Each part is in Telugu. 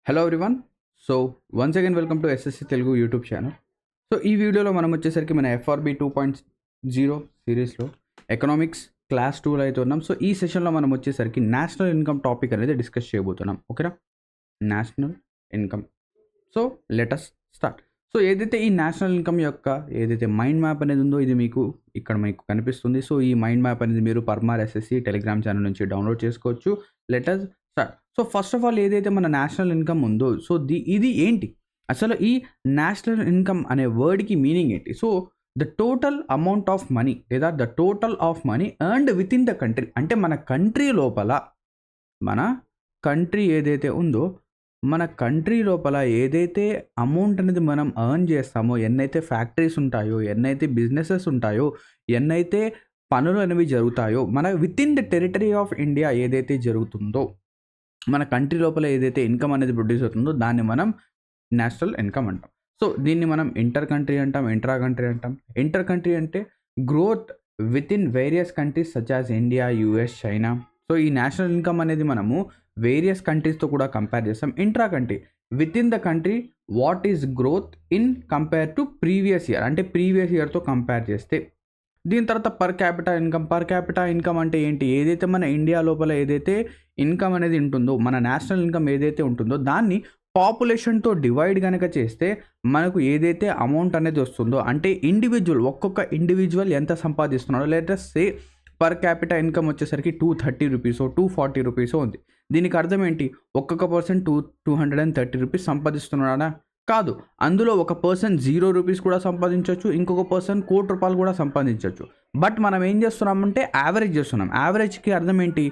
Hello everyone. So once again welcome to SSC Telugu YouTube channel. So ఈ వీడియోలో మనం వచ్చేసరికి మన ఎఫ్ఆర్బి 2.0 సిరీస్లో ఎకనామిక్స్ క్లాస్ 2లో అయితే ఉన్నాం. సో ఈ సెషన్లో మనం వచ్చేసరికి నేషనల్ ఇన్కమ్ టాపిక్ అనేది డిస్కస్ చేయబోతున్నాం. ఓకేనా, national income. So let's start. So ఏదైతే ఈ నేషనల్ ఇన్కమ్ యొక్క ఏదైతే మైండ్ మ్యాప్ అనేది ఉందో ఇది మీకు కనిపిస్తుంది. సో ఈ మైండ్ మ్యాప్ అనేది మీరు పర్మార్ ఎస్ఎస్సి టెలిగ్రామ్ ఛానల్ నుంచి డౌన్లోడ్ చేసుకోవచ్చు. Let's start. So first of all ఏదైతే మన నేషనల్ ఇన్కమ్ ఉందో సో ఇది ఏంటి, అసలు ఈ నేషనల్ ఇన్కమ్ అనే వర్డ్కి మీనింగ్ ఏంటి? So the total amount of money లేదా the total of money earned with in the country, అంటే మన కంట్రీ లోపల మన కంట్రీ ఏదైతే ఉందో మన కంట్రీ లోపల ఏదైతే అమౌంట్ అనేది మనం ఎర్న్ చేస్తామో, ఎన్నైతే ఫ్యాక్టరీస్ ఉంటాయో, ఎన్నైతే బిజినెసెస్ ఉంటాయో, ఎన్నైతే పనులు అనేవి జరుగుతాయో, మన with in the territory of India ఏదైతే జరుగుతుందో, మన కంట్రీ లోపల ఏదైతే ఇన్కమ్ అనేది ప్రొడ్యూస్ అవుతుందో దాన్ని మనం నేషనల్ ఇన్కమ్ అంటాం. సో దీన్ని మనం ఇంటర్ కంట్రీ అంటాం, ఇంట్రా కంట్రీ అంటాం. ఇంటర్ కంట్రీ అంటే growth with in various countries such as India, US, China. So ఈ నేషనల్ ఇన్కమ్ అనేది మనము వేరియస్ కంట్రీస్తో కూడా కంపేర్ చేస్తాం. Intra country with in the country what is growth in compare to previous year, అంటే ప్రీవియస్ ఇయర్తో కంపేర్ చేస్తే. దీని తర్వాత పర్ క్యాపిటా ఇన్కమ్ అంటే ఏంటి? ఏదైతే మన ఇండియా లోపల ఏదైతే ఇన్కమ్ అనేది ఉంటుందో, మన నేషనల్ ఇన్కమ్ ఏదైతే ఉంటుందో దాన్ని పాపులేషన్తో డివైడ్ కనుక చేస్తే మనకు ఏదైతే అమౌంట్ అనేది వస్తుందో, అంటే ఒక్కొక్క ఇండివిజువల్ ఎంత సంపాదిస్తున్నాడో, let's say per capita income వచ్చేసరికి 230 రూపీసో 240 రూపీసో ఉంది. దీనికి అర్థం ఏంటి? ఒక్కొక్క పర్సన్ 230 రూపీస్ సంపాదిస్తున్నాడా? కాదు. అందులో ఒక పర్సన్ 0 రూపీస్ కూడా సంపాదించవచ్చు, ఇంకొక పర్సన్ ₹1,00,00,000 కూడా సంపాదించవచ్చు. బట్ మనం ఏం చేస్తున్నామంటే యావరేజ్ చేస్తున్నాం. యావరేజ్కి అర్థం ఏంటి?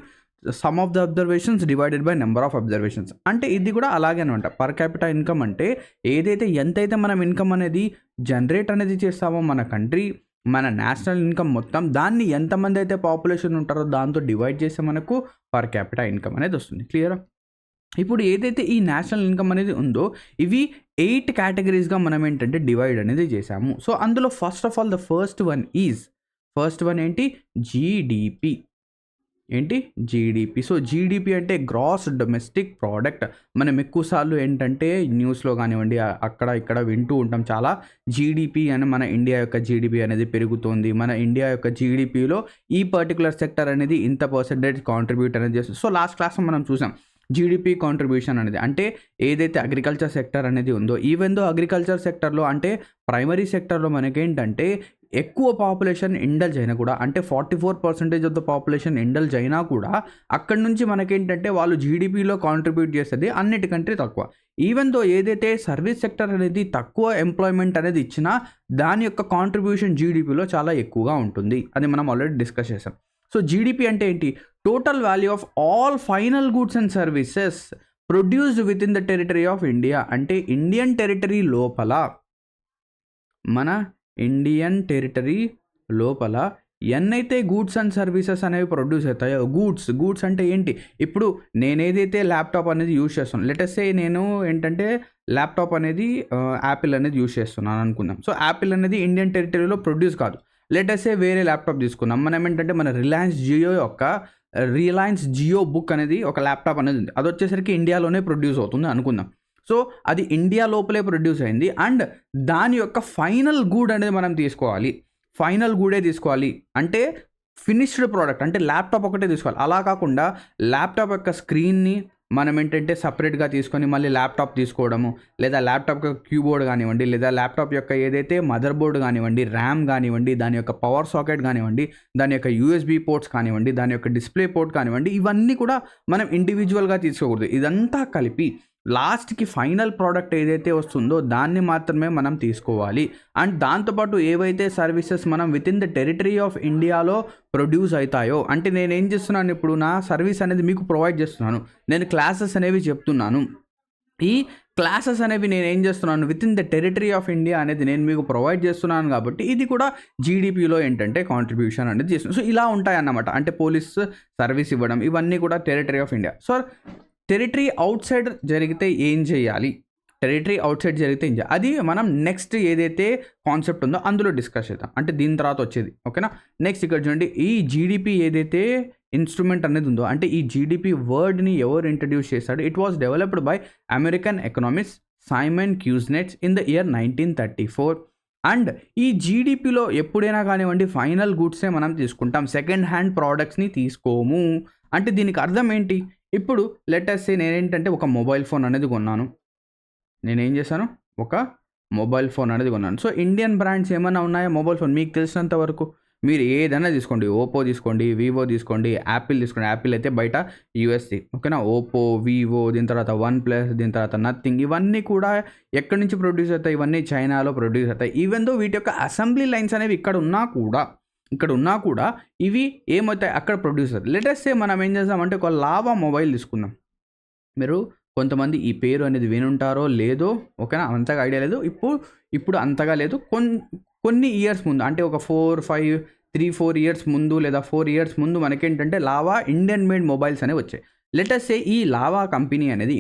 Some of the observations divided by number of observations. అంటే ఇది కూడా అలాగే అనమాట. పర్ క్యాపిటా ఇన్కమ్ అంటే ఎంతైతే మనం ఇన్కమ్ అనేది జనరేట్ అనేది చేస్తామో మన కంట్రీ, మన నేషనల్ ఇన్కమ్ మొత్తం, దాన్ని ఎంతమంది అయితే పాపులేషన్ ఉంటారో దాంతో డివైడ్ చేస్తే మనకు పర్ క్యాపిటా ఇన్కమ్ అనేది వస్తుంది. క్లియరా? ఇప్పుడు ఏదైతే ఈ నేషనల్ ఇన్కమ్ అనేది ఉందో ఇవి 8 కేటగిరీస్గా మనం ఏంటంటే డివైడ్ అనేది చేసాము. సో అందులో first of all the first one ఏంటి? జీడిపి. ఏంటి? జీడిపి. సో జీడిపి అంటే గ్రాస్ డొమెస్టిక్ ప్రోడక్ట్. మనం ఎక్కువసార్లు ఏంటంటే న్యూస్లో కానివ్వండి అక్కడ ఇక్కడ వింటూ ఉంటాం చాలా, జీడిపి అని, మన ఇండియా యొక్క జీడిపి అనేది పెరుగుతుంది, మన ఇండియా యొక్క జీడిపిలో ఈ పర్టికులర్ సెక్టర్ అనేది ఇంత పర్సెంటేజ్ కాంట్రిబ్యూట్ అనేది చేస్తుంది. సో లాస్ట్ క్లాస్లో మనం చూసాం జీడిపి కాంట్రిబ్యూషన్ అనేది, అంటే ఏదైతే అగ్రికల్చర్ సెక్టర్ అనేది ఉందో, ఈవెన్ దో అగ్రికల్చర్ సెక్టర్లో అంటే ప్రైమరీ సెక్టర్లో మనకేంటంటే ఎక్కువ పాపులేషన్ ఇండల్జ్ అయినా కూడా, అంటే 44% ఆఫ్ ద పాపులేషన్ ఇండల్జ్ అయినా కూడా అక్కడి నుంచి మనకేంటంటే వాళ్ళు జీడిపిలో కాంట్రిబ్యూట్ చేస్తుంది అన్నిటికంటే తక్కువ. ఈవెన్ దో ఏదైతే సర్వీస్ సెక్టర్ అనేది తక్కువ ఎంప్లాయ్మెంట్ అనేది ఇచ్చినా దాని యొక్క కాంట్రిబ్యూషన్ జీడిపిలో చాలా ఎక్కువగా ఉంటుంది. అది మనం ఆల్రెడీ డిస్కస్ చేసాం. సో జీడిపి అంటే ఏంటి? Total value of all final goods and services produced with in the territory of India, అంటే ఇండియన్ టెరిటరీ లోపల, మన ఇండియన్ టెరిటరీ లోపల ఎన్నైతే గూడ్స్ అండ్ సర్వీసెస్ అనేవి ప్రొడ్యూస్ అవుతాయో, గూడ్స్ అంటే ఏంటి? ఇప్పుడు నేను ఏదైతే ల్యాప్టాప్ అనేది యూజ్ చేస్తున్నాను, లెటస్ సే నేను ఏంటంటే ల్యాప్టాప్ అనేది యాపిల్ అనేది యూజ్ చేస్తున్నాను అనుకుందాం. సో యాపిల్ అనేది ఇండియన్ టెరిటరీలో ప్రొడ్యూస్ కాదు. లెటస్ సే వేరే ల్యాప్టాప్ తీసుకున్నాం. మనం ఏంటంటే మన రిలయన్స్ జియో బుక్ అనేది ఒక ల్యాప్టాప్ అనేది ఉంది. అది వచ్చేసరికి ఇండియాలోనే ప్రొడ్యూస్ అవుతుంది అనుకుందాం. సో అది ఇండియా లోపలే ప్రొడ్యూస్ అయింది అండ్ దాని యొక్క ఫైనల్ గూడ్ అనేది మనం తీసుకోవాలి. అంటే ఫినిష్డ్ ప్రోడక్ట్, అంటే ల్యాప్టాప్ ఒకటే తీసుకోవాలి. అలా కాకుండా ల్యాప్టాప్ యొక్క స్క్రీన్ని మనం ఏంటంటే సపరేట్గా తీసుకొని మళ్ళీ ల్యాప్టాప్ తీసుకోవడము, లేదా ల్యాప్టాప్ యొక్క కీబోర్డ్ కానివ్వండి, లేదా ల్యాప్టాప్ యొక్క ఏదైతే మదర్ బోర్డ్ కానివ్వండి, ర్యామ్ కానివ్వండి, దాని యొక్క పవర్ సాకెట్ కానివ్వండి, దాని యొక్క యూఎస్బీ పోర్ట్స్ కానివ్వండి, దాని యొక్క డిస్ప్లే పోర్ట్ కానివ్వండి, ఇవన్నీ కూడా మనం ఇండివిజువల్గా తీసుకోకూడదు. ఇదంతా కలిపి లాస్ట్కి ఫైనల్ ప్రోడక్ట్ ఏదైతే వస్తుందో దాన్ని మాత్రమే మనం తీసుకోవాలి. అండ్ దాంతోపాటు ఏవైతే సర్వీసెస్ మనం with in the territory of ఇండియాలో ప్రొడ్యూస్ అవుతాయో, అంటే నేను ఏం చేస్తున్నాను, ఇప్పుడు నా సర్వీస్ అనేది మీకు ప్రొవైడ్ చేస్తున్నాను, నేను క్లాసెస్ అనేవి చెప్తున్నాను. ఈ క్లాసెస్ అనేవి నేను ఏం చేస్తున్నాను, with in the territory of India అనేది నేను మీకు ప్రొవైడ్ చేస్తున్నాను కాబట్టి ఇది కూడా జీడిపిలో ఏంటంటే కాంట్రిబ్యూషన్ అనేది చేస్తున్నాను. సో ఇలా ఉంటాయన్నమాట. అంటే పోలీస్ సర్వీస్ ఇవ్వడం, ఇవన్నీ కూడా territory of India. So territory out side జరిగితే ఏం చేయాలి, అది మనం నెక్స్ట్ ఏదైతే కాన్సెప్ట్ ఉందో అందులో డిస్కస్ చేద్దాం. అంటే దీని తర్వాత వచ్చేది. ఓకేనా? నెక్స్ట్ ఇక్కడ చూడండి, ఈ జీడిపి ఏదైతే ఇన్స్ట్రుమెంట్ అనేది ఉందో, అంటే ఈ జీడిపి వర్డ్ని ఎవరు ఇంట్రడ్యూస్ చేశాడు? It was developed by American economist Simon Kuznets in the year 1934. And ఈ జీడిపిలో ఎప్పుడైనా కానివ్వండి ఫైనల్ గుడ్సే మనం తీసుకుంటాం, సెకండ్ హ్యాండ్ ప్రోడక్ట్స్ని తీసుకోము. అంటే దీనికి అర్థం ఏంటి? ఇప్పుడు లెటర్స్ నేనేంటంటే ఒక మొబైల్ ఫోన్ అనేది కొన్నాను. నేనేం చేశాను? ఒక మొబైల్ ఫోన్ అనేది కొన్నాను. సో ఇండియన్ బ్రాండ్స్ ఏమైనా ఉన్నాయా మొబైల్ ఫోన్? మీకు తెలిసినంత వరకు మీరు ఏదైనా తీసుకోండి, ఓపో తీసుకోండి, వివో తీసుకోండి, యాపిల్ తీసుకోండి. యాపిల్ అయితే బయట యూఎస్ఏ, ఓకేనా. ఓపో, వివో, దీని తర్వాత వన్ ప్లస్, దీని తర్వాత నథింగ్, ఇవన్నీ కూడా ఎక్కడి నుంచి ప్రొడ్యూస్ అవుతాయి? ఇవన్నీ చైనాలో ప్రొడ్యూస్ అవుతాయి. ఈవెన్ దో వీటి యొక్క అసెంబ్లీ లైన్స్ అనేవి ఇక్కడ ఉన్నా కూడా ఇవి ఏమవుతాయి? అక్కడ ప్రొడ్యూస్ అవుతాయి. లెటెస్ట్ మనం ఏం చేద్దామంటే ఒక లావా మొబైల్ తీసుకుందాం. మీరు కొంతమంది ఈ పేరు అనేది వినుంటారో లేదో, ఓకేనా, అంతగా ఐడియా లేదు. ఇప్పుడు అంతగా లేదు. కొన్ని ఇయర్స్ ముందు, అంటే ఒక 3-4 ఇయర్స్ ముందు లేదా 4 ఇయర్స్ ముందు మనకేంటంటే లావా ఇండియన్ మేడ్ మొబైల్స్ అనేవి వచ్చాయి. లెటెస్ట్ సే ఈ లావా కంపెనీ అనేది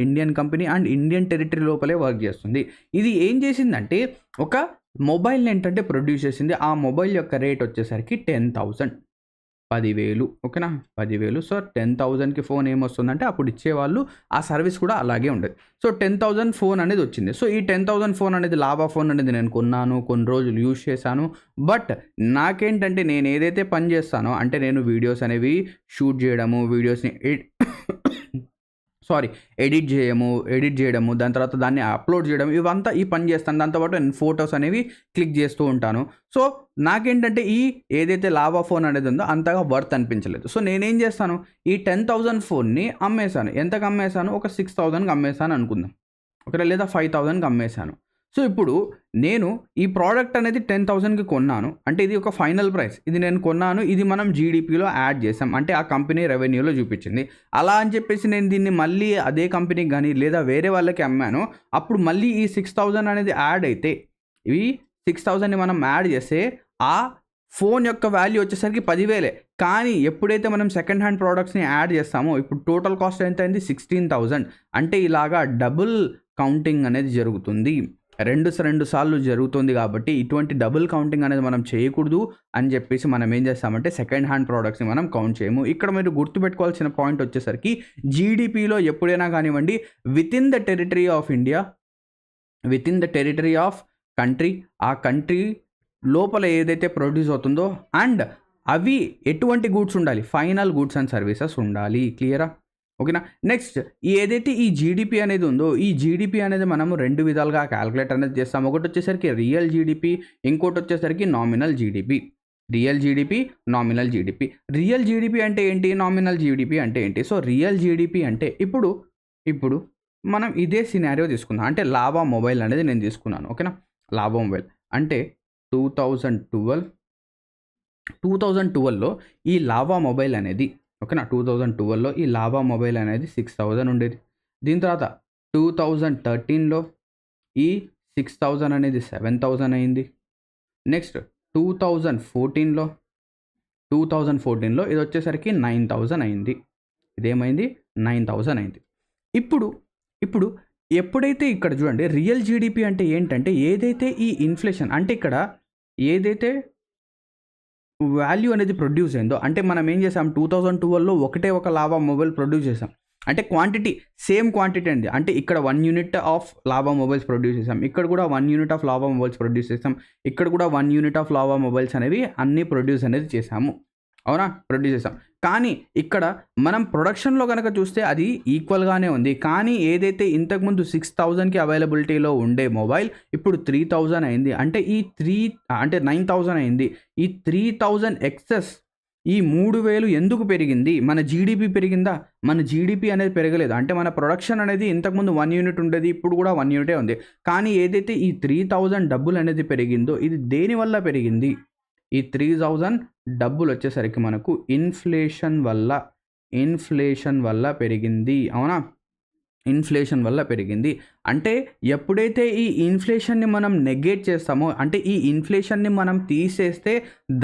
Indian company and Indian territory లోపలే వర్క్ చేస్తుంది. ఇది ఏం చేసిందంటే ఒక మొబైల్ని ఏంటంటే ప్రొడ్యూస్ చేసింది. ఆ మొబైల్ యొక్క రేట్ వచ్చేసరికి 10,000, 10,000, ఓకేనా, 10,000. సో 10,000కి ఫోన్ ఏమొస్తుందంటే అప్పుడు ఇచ్చేవాళ్ళు, ఆ సర్వీస్ కూడా అలాగే ఉండేది. సో 10,000 ఫోన్ అనేది వచ్చింది. సో ఈ 10,000 ఫోన్ అనేది లావా ఫోన్ అనేది నేను కొన్నాను, కొన్ని రోజులు యూజ్ చేశాను. బట్ నాకేంటంటే నేను ఏదైతే పని చేస్తానో, అంటే నేను వీడియోస్ అనేవి షూట్ చేయడము, వీడియోస్ని ఎడిట్ చేయడము, దాని తర్వాత దాన్ని అప్లోడ్ చేయడం, ఇవంతా ఈ పని చేస్తాను. దాంతోపాటు నేను ఫొటోస్ అనేవి క్లిక్ చేస్తూ ఉంటాను. సో నాకేంటంటే ఈ ఏదైతే లావా ఫోన్ అనేది ఉందో అంతగా వర్త్ అనిపించలేదు. సో నేనేం చేస్తాను? ఈ 10,000 ఫోన్ని అమ్మేశాను. ఎంతకు అమ్మేశాను? ఒక 6,000కి అమ్మేశాను అనుకుందాం, ఓకే, లేదా 5,000కి అమ్మేశాను. సో ఇప్పుడు నేను ఈ ప్రోడక్ట్ అనేది 10,000కి కొన్నాను, అంటే ఇది ఒక ఫైనల్ ప్రైస్. ఇది నేను కొన్నాను, ఇది మనం జీడిపిలో యాడ్ చేసాం, అంటే ఆ కంపెనీ రెవెన్యూలో చూపించింది. అలా అని చెప్పేసి నేను దీన్ని మళ్ళీ అదే కంపెనీకి కానీ లేదా వేరే వాళ్ళకి అమ్మాను. అప్పుడు మళ్ళీ ఈ 6,000 అనేది యాడ్ అయితే, ఈ 6,000ని మనం యాడ్ చేస్తే ఆ ఫోన్ యొక్క వాల్యూ వచ్చేసరికి 10,000. కానీ ఎప్పుడైతే మనం సెకండ్ హ్యాండ్ ప్రోడక్ట్స్ని యాడ్ చేస్తామో ఇప్పుడు టోటల్ కాస్ట్ ఎంత అయింది? 16,000. అంటే ఇలాగా డబుల్ కౌంటింగ్ అనేది జరుగుతుంది, రెండు సార్లు జరుగుతుంది. కాబట్టి ఇటువంటి డబుల్ కౌంటింగ్ అనేది మనం చేయకూడదు అని చెప్పేసి మనం ఏం చేస్తామంటే సెకండ్ హ్యాండ్ ప్రోడక్ట్స్ని మనం కౌంట్ చేయము. ఇక్కడ మీరు గుర్తుపెట్టుకోవాల్సిన పాయింట్ వచ్చేసరికి జీడిపిలో ఎప్పుడైనా కానివ్వండి with in the territory of India, with in the territory of country, ఆ కంట్రీ లోపల ఏదైతే ప్రొడ్యూస్ అవుతుందో అండ్ అవి ఎటువంటి గూడ్స్ ఉండాలి? ఫైనల్ గూడ్స్ అండ్ సర్వీసెస్ ఉండాలి. క్లియరా? ఓకేనా. నెక్స్ట్ ఏదైతే ఈ జీడిపి అనేది ఉందో, ఈ జీడిపి అనేది మనము 2 విధాలుగా క్యాలిక్యులేట్ అనేది చేస్తాం. ఒకటి వచ్చేసరికి రియల్ జీడిపి, ఇంకోటి వచ్చేసరికి nominal GDP. Real GDP, nominal GDP. Real GDP అంటే ఏంటి? నామినల్ జీడిపి అంటే ఏంటి? సో రియల్ జీడిపి అంటే ఇప్పుడు మనం ఇదే సినారియో తీసుకుందాం. అంటే లావా మొబైల్ అనేది నేను తీసుకున్నాను, ఓకేనా. లావా మొబైల్ అంటే 2012లో ఈ లావా మొబైల్ అనేది, ఓకేనా, 2012లో ఈ లావా మొబైల్ అనేది 6,000 ఉండేది. దీని తర్వాత 2013లో ఈ 6,000 అనేది 7,000 అయింది. నెక్స్ట్ 2014లో ఇది వచ్చేసరికి 9,000 అయింది. ఇదేమైంది? 9,000 అయింది. ఇప్పుడు ఎప్పుడైతే ఇక్కడ చూడండి రియల్ జీడిపి అంటే ఏంటంటే ఏదైతే ఈ ఇన్ఫ్లేషన్, అంటే ఇక్కడ ఏదైతే వాల్యూ అనేది ప్రొడ్యూస్ అయిందో, అంటే మనం ఏం చేసాం 2012లో ఒకటే ఒక లావా మొబైల్ ప్రొడ్యూస్ చేసాం. అంటే క్వాంటిటీ సేమ్ క్వాంటిటీ అండి. అంటే ఇక్కడ 1 unit of lava mobiles produce చేసాం, ఇక్కడ కూడా 1 unit of lava mobiles produce చేసాం, ఇక్కడ కూడా 1 యూనిట్ ఆఫ్ లావా మొబైల్స్ అనేవి అన్నీ ప్రొడ్యూస్ అనేది చేసాము, అవునా, ప్రొడ్యూస్ చేసాం. కానీ ఇక్కడ మనం ప్రొడక్షన్లో కనుక చూస్తే అది ఈక్వల్గానే ఉంది. కానీ ఏదైతే ఇంతకుముందు 6,000కి అవైలబిలిటీలో ఉండే మొబైల్ ఇప్పుడు 3,000 అయింది. అంటే 9,000 అయింది. ఈ 3,000 ఎక్సెస్, ఈ 3,000 ఎందుకు పెరిగింది? మన జీడిపి పెరిగిందా? మన జీడిపి అనేది పెరగలేదు. అంటే మన ప్రొడక్షన్ అనేది ఇంతకుముందు 1 యూనిట్ ఉండేది, ఇప్పుడు కూడా 1 యూనిటే ఉంది. కానీ ఏదైతే ఈ 3,000 డబ్బులు అనేది పెరిగిందో ఇది దేనివల్ల పెరిగింది? ఈ 3,000 డబ్బులు వచ్చేసరికి మనకు ఇన్ఫ్లేషన్ వల్ల పెరిగింది, అవునా. ఇన్ఫ్లేషన్ వల్ల పెరిగింది. అంటే ఎప్పుడైతే ఈ ఇన్ఫ్లేషన్ని మనం నెగేట్ చేస్తామో, అంటే ఈ ఇన్ఫ్లేషన్ని మనం తీసేస్తే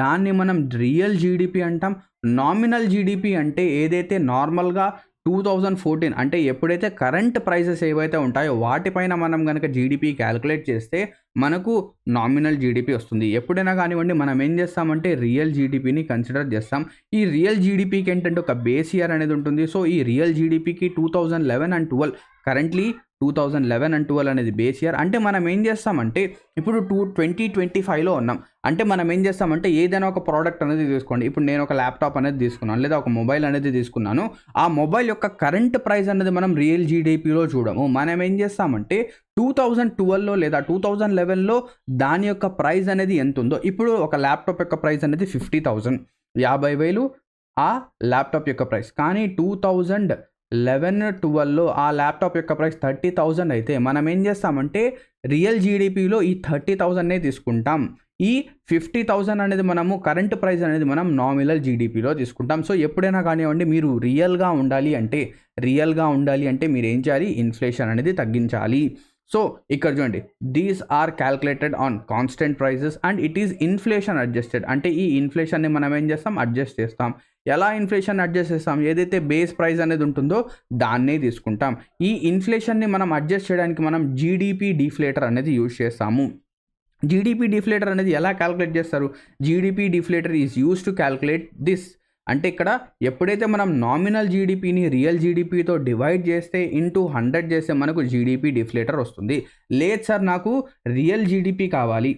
దాన్ని మనం రియల్ జీడిపి అంటాం. నామినల్ జీడిపి అంటే ఏదైతే నార్మల్గా 2014 అంటే ఎప్పుడైతే కరెంట్ ప్రైసెస్ ఏవైతే ఉంటాయో వాటిపైన మనం కనుక జీడిపి క్యాలిక్యులేట్ చేస్తే మనకు నామినల్ జీడిపి వస్తుంది. ఎప్పుడైనా కానివ్వండి మనం ఏం చేస్తామంటే రియల్ జీడిపిని కన్సిడర్ చేస్తాం. ఈ రియల్ జీడిపికి ఏంటంటే ఒక బేస్ ఇయర్ అనేది ఉంటుంది. సో ఈ రియల్ జీడిపికి 2011 అండ్ 12 కరెంట్లీ 2011 అండ్ 12 అనేది బేస్ ఇయర్. అంటే మనం ఏం చేస్తామంటే ఇప్పుడు 2025లో ఉన్నాం. అంటే మనం ఏం చేస్తామంటే ఏదైనా ఒక ప్రోడక్ట్ అనేది తీసుకోండి. ఇప్పుడు నేను ఒక ల్యాప్టాప్ అనేది తీసుకున్నాను, లేదా ఒక మొబైల్ అనేది తీసుకున్నాను. ఆ మొబైల్ యొక్క కరెంట్ ప్రైస్ అనేది మనం రియల్ జీడిపిలో చూడము. మనం ఏం చేస్తామంటే 2012లో లేదా 2011లో దాని యొక్క ప్రైస్ అనేది ఎంత ఉందో, ఇప్పుడు ఒక ల్యాప్టాప్ యొక్క ప్రైస్ అనేది 50,000, 50,000 ఆ ల్యాప్టాప్ యొక్క ప్రైస్. కానీ 2011-12లో ఆ ల్యాప్టాప్ యొక్క ప్రైస్ 30,000 అయితే మనం ఏం చేస్తామంటే రియల్ జీడిపిలో ఈ 30,000నే తీసుకుంటాం. ఈ 50,000 అనేది మనము కరెంట్ ప్రైస్ అనేది మనం నామినల్ జీడిపిలో తీసుకుంటాం. సో ఎప్పుడైనా కానివ్వండి మీరు రియల్గా ఉండాలి అంటే మీరు ఏం చేయాలి, ఇన్ఫ్లేషన్ అనేది తగ్గించాలి. సో ఇక్కడ చూడండి, these are calculated on constant prices and it is inflation adjusted. అంటే ఈ ఇన్ఫ్లేషన్ని మనం ఏం చేస్తాం, అడ్జస్ట్ చేస్తాం. ఎలా ఇన్ఫ్లేషన్ అడ్జస్ట్ చేస్తాం, ఏదైతే బేస్ ప్రైస్ అనేది ఉంటుందో దాన్నే తీసుకుంటాం. ఈ ఇన్ఫ్లేషన్ని మనం అడ్జస్ట్ చేయడానికి మనం జీడిపి డిఫ్లేటర్ అనేది యూజ్ చేస్తాము. జీడిపి డిఫ్లేటర్ అనేది ఎలా క్యాల్కులేట్ చేస్తారు, GDP deflator is use to calculate this. అంటే ఇక్కడ ఎప్పుడైతే మనం నామినల్ జీడిపిని రియల్ జీడిపితో డివైడ్ చేస్తే ఇంటూ 100 చేస్తే మనకు జీడిపి డిఫ్లేటర్ వస్తుంది. లేదు సార్ నాకు రియల్ జీడిపి కావాలి,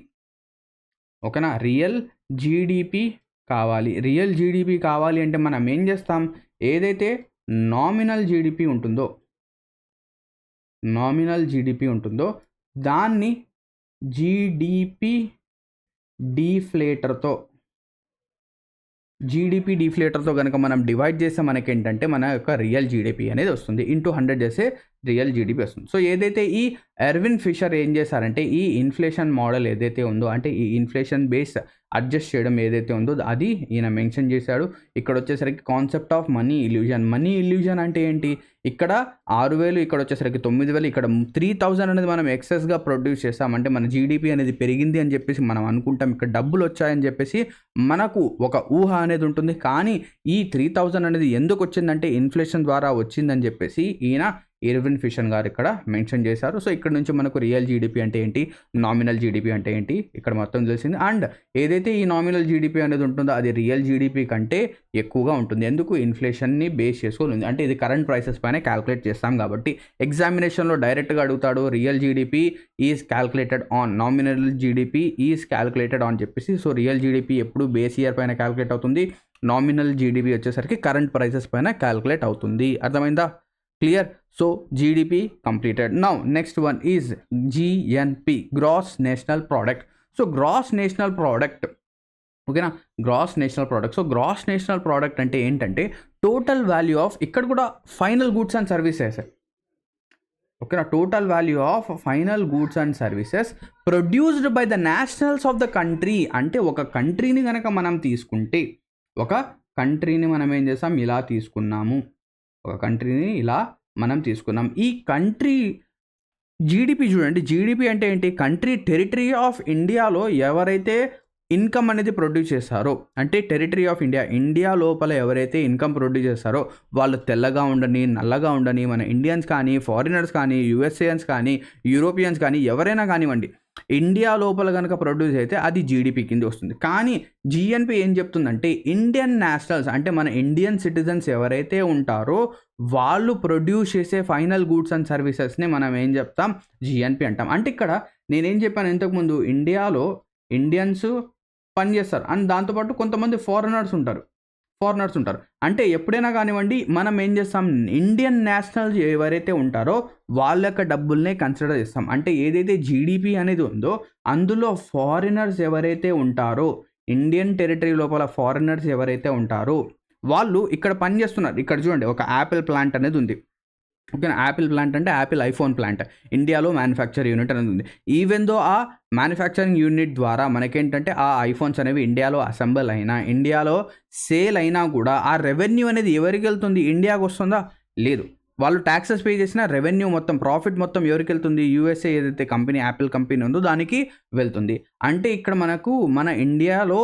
ఓకేనా, రియల్ జీడిపి కావాలి అంటే మనం ఏం చేస్తాం, ఏదైతే నామినల్ జీడిపి ఉంటుందో దాన్ని జీడిపి డిఫ్లేటర్తో కనుక మనం డివైడ్ చేస్తే మనకేంటంటే మన యొక్క రియల్ జీడిపి అనేది వస్తుంది. ఇంటూ 100 చేస్తే రియల్ జీడిపి వస్తుంది. సో ఏదైతే ఈ ఎర్విన్ ఫిషర్ ఏం చేశారంటే ఈ ఇన్ఫ్లేషన్ మోడల్ ఏదైతే ఉందో, అంటే ఈ ఇన్ఫ్లేషన్ బేస్ అడ్జస్ట్ చేయడం ఏదైతే ఉందో అది ఈయన మెన్షన్ చేశాడు. ఇక్కడ వచ్చేసరికి కాన్సెప్ట్ ఆఫ్ మనీ ఇల్యూజన్ అంటే ఏంటి, ఇక్కడ 6,000, ఇక్కడ వచ్చేసరికి 9,000, ఇక్కడ 3,000 అనేది మనం ఎక్సెస్గా ప్రొడ్యూస్ చేస్తామంటే మన జీడిపి అనేది పెరిగింది అని చెప్పేసి మనం అనుకుంటాం, ఇక్కడ డబ్బులు వచ్చాయని చెప్పేసి మనకు ఒక ఊహ అనేది ఉంటుంది. కానీ ఈ 3,000 అనేది ఎందుకు వచ్చిందంటే ఇన్ఫ్లేషన్ ద్వారా వచ్చిందని చెప్పేసి ఈయన ఎర్విన్ ఫిషర్ గారు ఇక్కడ మెన్షన్ చేశారు. సో ఇక్కడ నుంచి మనకు రియల్ జీడిపి అంటే ఏంటి, నామినల్ జీడిపి అంటే ఏంటి ఇక్కడ మొత్తం తెలిసింది. అండ్ ఏదైతే ఈ నామినల్ జీడిపి అనేది ఉంటుందో అది రియల్ జీడిపి కంటే ఎక్కువగా ఉంటుంది. ఎందుకు, ఇన్ఫ్లేషన్ని బేస్ చేసుకొని ఉంది. అంటే ఇది కరెంట్ ప్రైసెస్ పైన క్యాల్కులేట్ చేస్తాం కాబట్టి ఎగ్జామినేషన్లో డైరెక్ట్గా అడుగుతాడు, real GDP is calculated on, nominal GDP is calculated on చెప్పేసి. సో రియల్ జీడిపి ఎప్పుడు బేస్ ఇయర్ పైన క్యాల్కులేట్ అవుతుంది, నామినల్ జీడిపి వచ్చేసరికి కరెంట్ ప్రైసెస్ పైన క్యాల్కులేట్ అవుతుంది. అర్థమైందా, clear? So GDP completed. Now next one is GNP, gross national product. So gross national product, ఓకేనా, gross national product. So gross national product అంటే ఏంటంటే టోటల్ వాల్యూ ఆఫ్, ఇక్కడ కూడా ఫైనల్ గూడ్స్ అండ్ సర్వీసెస్, ఓకేనా, total value of final goods and services produced by the nationals of the country. అంటే ఒక కంట్రీని కనుక మనం తీసుకుంటే, ఒక కంట్రీని మనం ఏం చేస్తాం, ఇలా తీసుకున్నాము, ఒక కంట్రీని ఇలా మనం తీసుకున్నాం. ఈ కంట్రీ జీడిపి చూడండి, జీడిపి అంటే ఏంటి, కంట్రీ టెరిటరీ ఆఫ్ ఇండియాలో ఎవరైతే ఇన్కమ్ అనేది ప్రొడ్యూస్ చేస్తారో, అంటే టెరిటరీ ఆఫ్ ఇండియా లోపల ఎవరైతే ఇన్కమ్ ప్రొడ్యూస్ చేస్తారో వాళ్ళు తెల్లగా ఉండని, నల్లగా ఉండని, మన ఇండియన్స్ కానీ, ఫారినర్స్ కానీ, యుఎస్ఏన్స్ కానీ, యూరోపియన్స్ కానీ, ఎవరైనా కానివ్వండి, ఇండియా లోపల కనుక ప్రొడ్యూస్ అయితే అది జీడిపి కింద వస్తుంది. కానీ జిఎన్పి ఏం చెప్తుందంటే ఇండియన్ నేషనల్స్, అంటే మన ఇండియన్ సిటిజన్స్ ఎవరైతే ఉంటారో వాళ్ళు ప్రొడ్యూస్ చేసే ఫైనల్ గూడ్స్ అండ్ సర్వీసెస్ని మనం ఏం చెప్తాం, జిఎన్పి అంటాం. అంటే ఇక్కడ నేనేం చెప్పాను ఇంతకుముందు, ఇండియాలో ఇండియన్స్ పనిచేస్తారు అండ్ దాంతోపాటు కొంతమంది ఫారినర్స్ ఉంటారు. అంటే ఎప్పుడైనా కానివ్వండి మనం ఏం చేస్తాం, ఇండియన్ నేషనల్స్ ఎవరైతే ఉంటారో వాళ్ళ యొక్క డబ్బుల్నే కన్సిడర్ చేస్తాం. అంటే ఏదైతే జీడిపి అనేది ఉందో అందులో ఫారినర్స్ ఎవరైతే ఉంటారో, ఇండియన్ టెరిటరీ లోపల ఫారినర్స్ ఎవరైతే ఉంటారో వాళ్ళు ఇక్కడ పని చేస్తున్నారు. ఇక్కడ చూడండి, ఒక యాపిల్ ప్లాంట్ అనేది ఉంది, ఓకేనా, యాపిల్ ప్లాంట్ అంటే యాపిల్ ఐఫోన్ ప్లాంట్, ఇండియాలో మ్యానుఫ్యాక్చర్ యూనిట్ అనేది ఉంది. ఈవెన్ దో ఆ మ్యానుఫ్యాక్చరింగ్ యూనిట్ ద్వారా మనకేంటంటే ఆ ఐఫోన్స్ అనేవి ఇండియాలో అసెంబుల్ అయినా, ఇండియాలో సేల్ అయినా కూడా ఆ రెవెన్యూ అనేది ఎవరికి వెళ్తుంది, ఇండియాకి వస్తుందా, లేదు. వాళ్ళు ట్యాక్సెస్ పే చేసిన రెవెన్యూ మొత్తం, ప్రాఫిట్ మొత్తం ఎవరికి వెళ్తుంది, యూఎస్ఏ ఏదైతే కంపెనీ యాపిల్ కంపెనీ ఉందో దానికి వెళ్తుంది. అంటే ఇక్కడ మనకు మన ఇండియాలో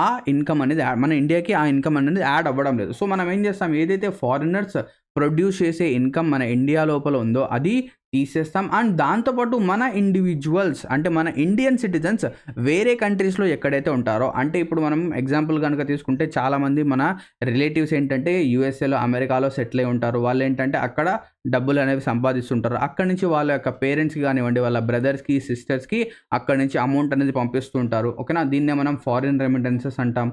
ఆ ఇన్కమ్ అనేది, మన ఇండియాకి ఆ ఇన్కమ్ అనేది యాడ్ అవ్వడం లేదు. సో మనం ఏం చేస్తాం, ఏదైతే ఫారినర్స్ ప్రొడ్యూస్ చేసే ఇన్కమ్ మన ఇండియా లోపల ఉందో అది తీసేస్తాం. అండ్ దాంతోపాటు మన ఇండివిజువల్స్ అంటే మన ఇండియన్ సిటిజన్స్ వేరే కంట్రీస్‌లో ఎక్కడైతే ఉంటారో, అంటే ఇప్పుడు మనం ఎగ్జాంపుల్ గనుక తీసుకుంటే చాలామంది మన రిలేటివ్స్ ఏంటంటే యూఎస్ఏలో, అమెరికాలో సెటిల్ అయ్యి ఉంటారు. వాళ్ళేంటంటే అక్కడ డబ్బులనేవి సంపాదిస్తుంటారు. అక్కడి నుంచి వాళ్ళ యొక్క పేరెంట్స్‌కి గానివ్వండి, వాళ్ళ బ్రదర్స్‌కి, సిస్టర్స్‌కి అక్కడి నుంచి అమౌంట్ అనేది పంపిస్తూ ఉంటారు. ఓకేనా? దీన్నే మనం ఫారిన్ రెమిటెన్సెస్ అంటాం.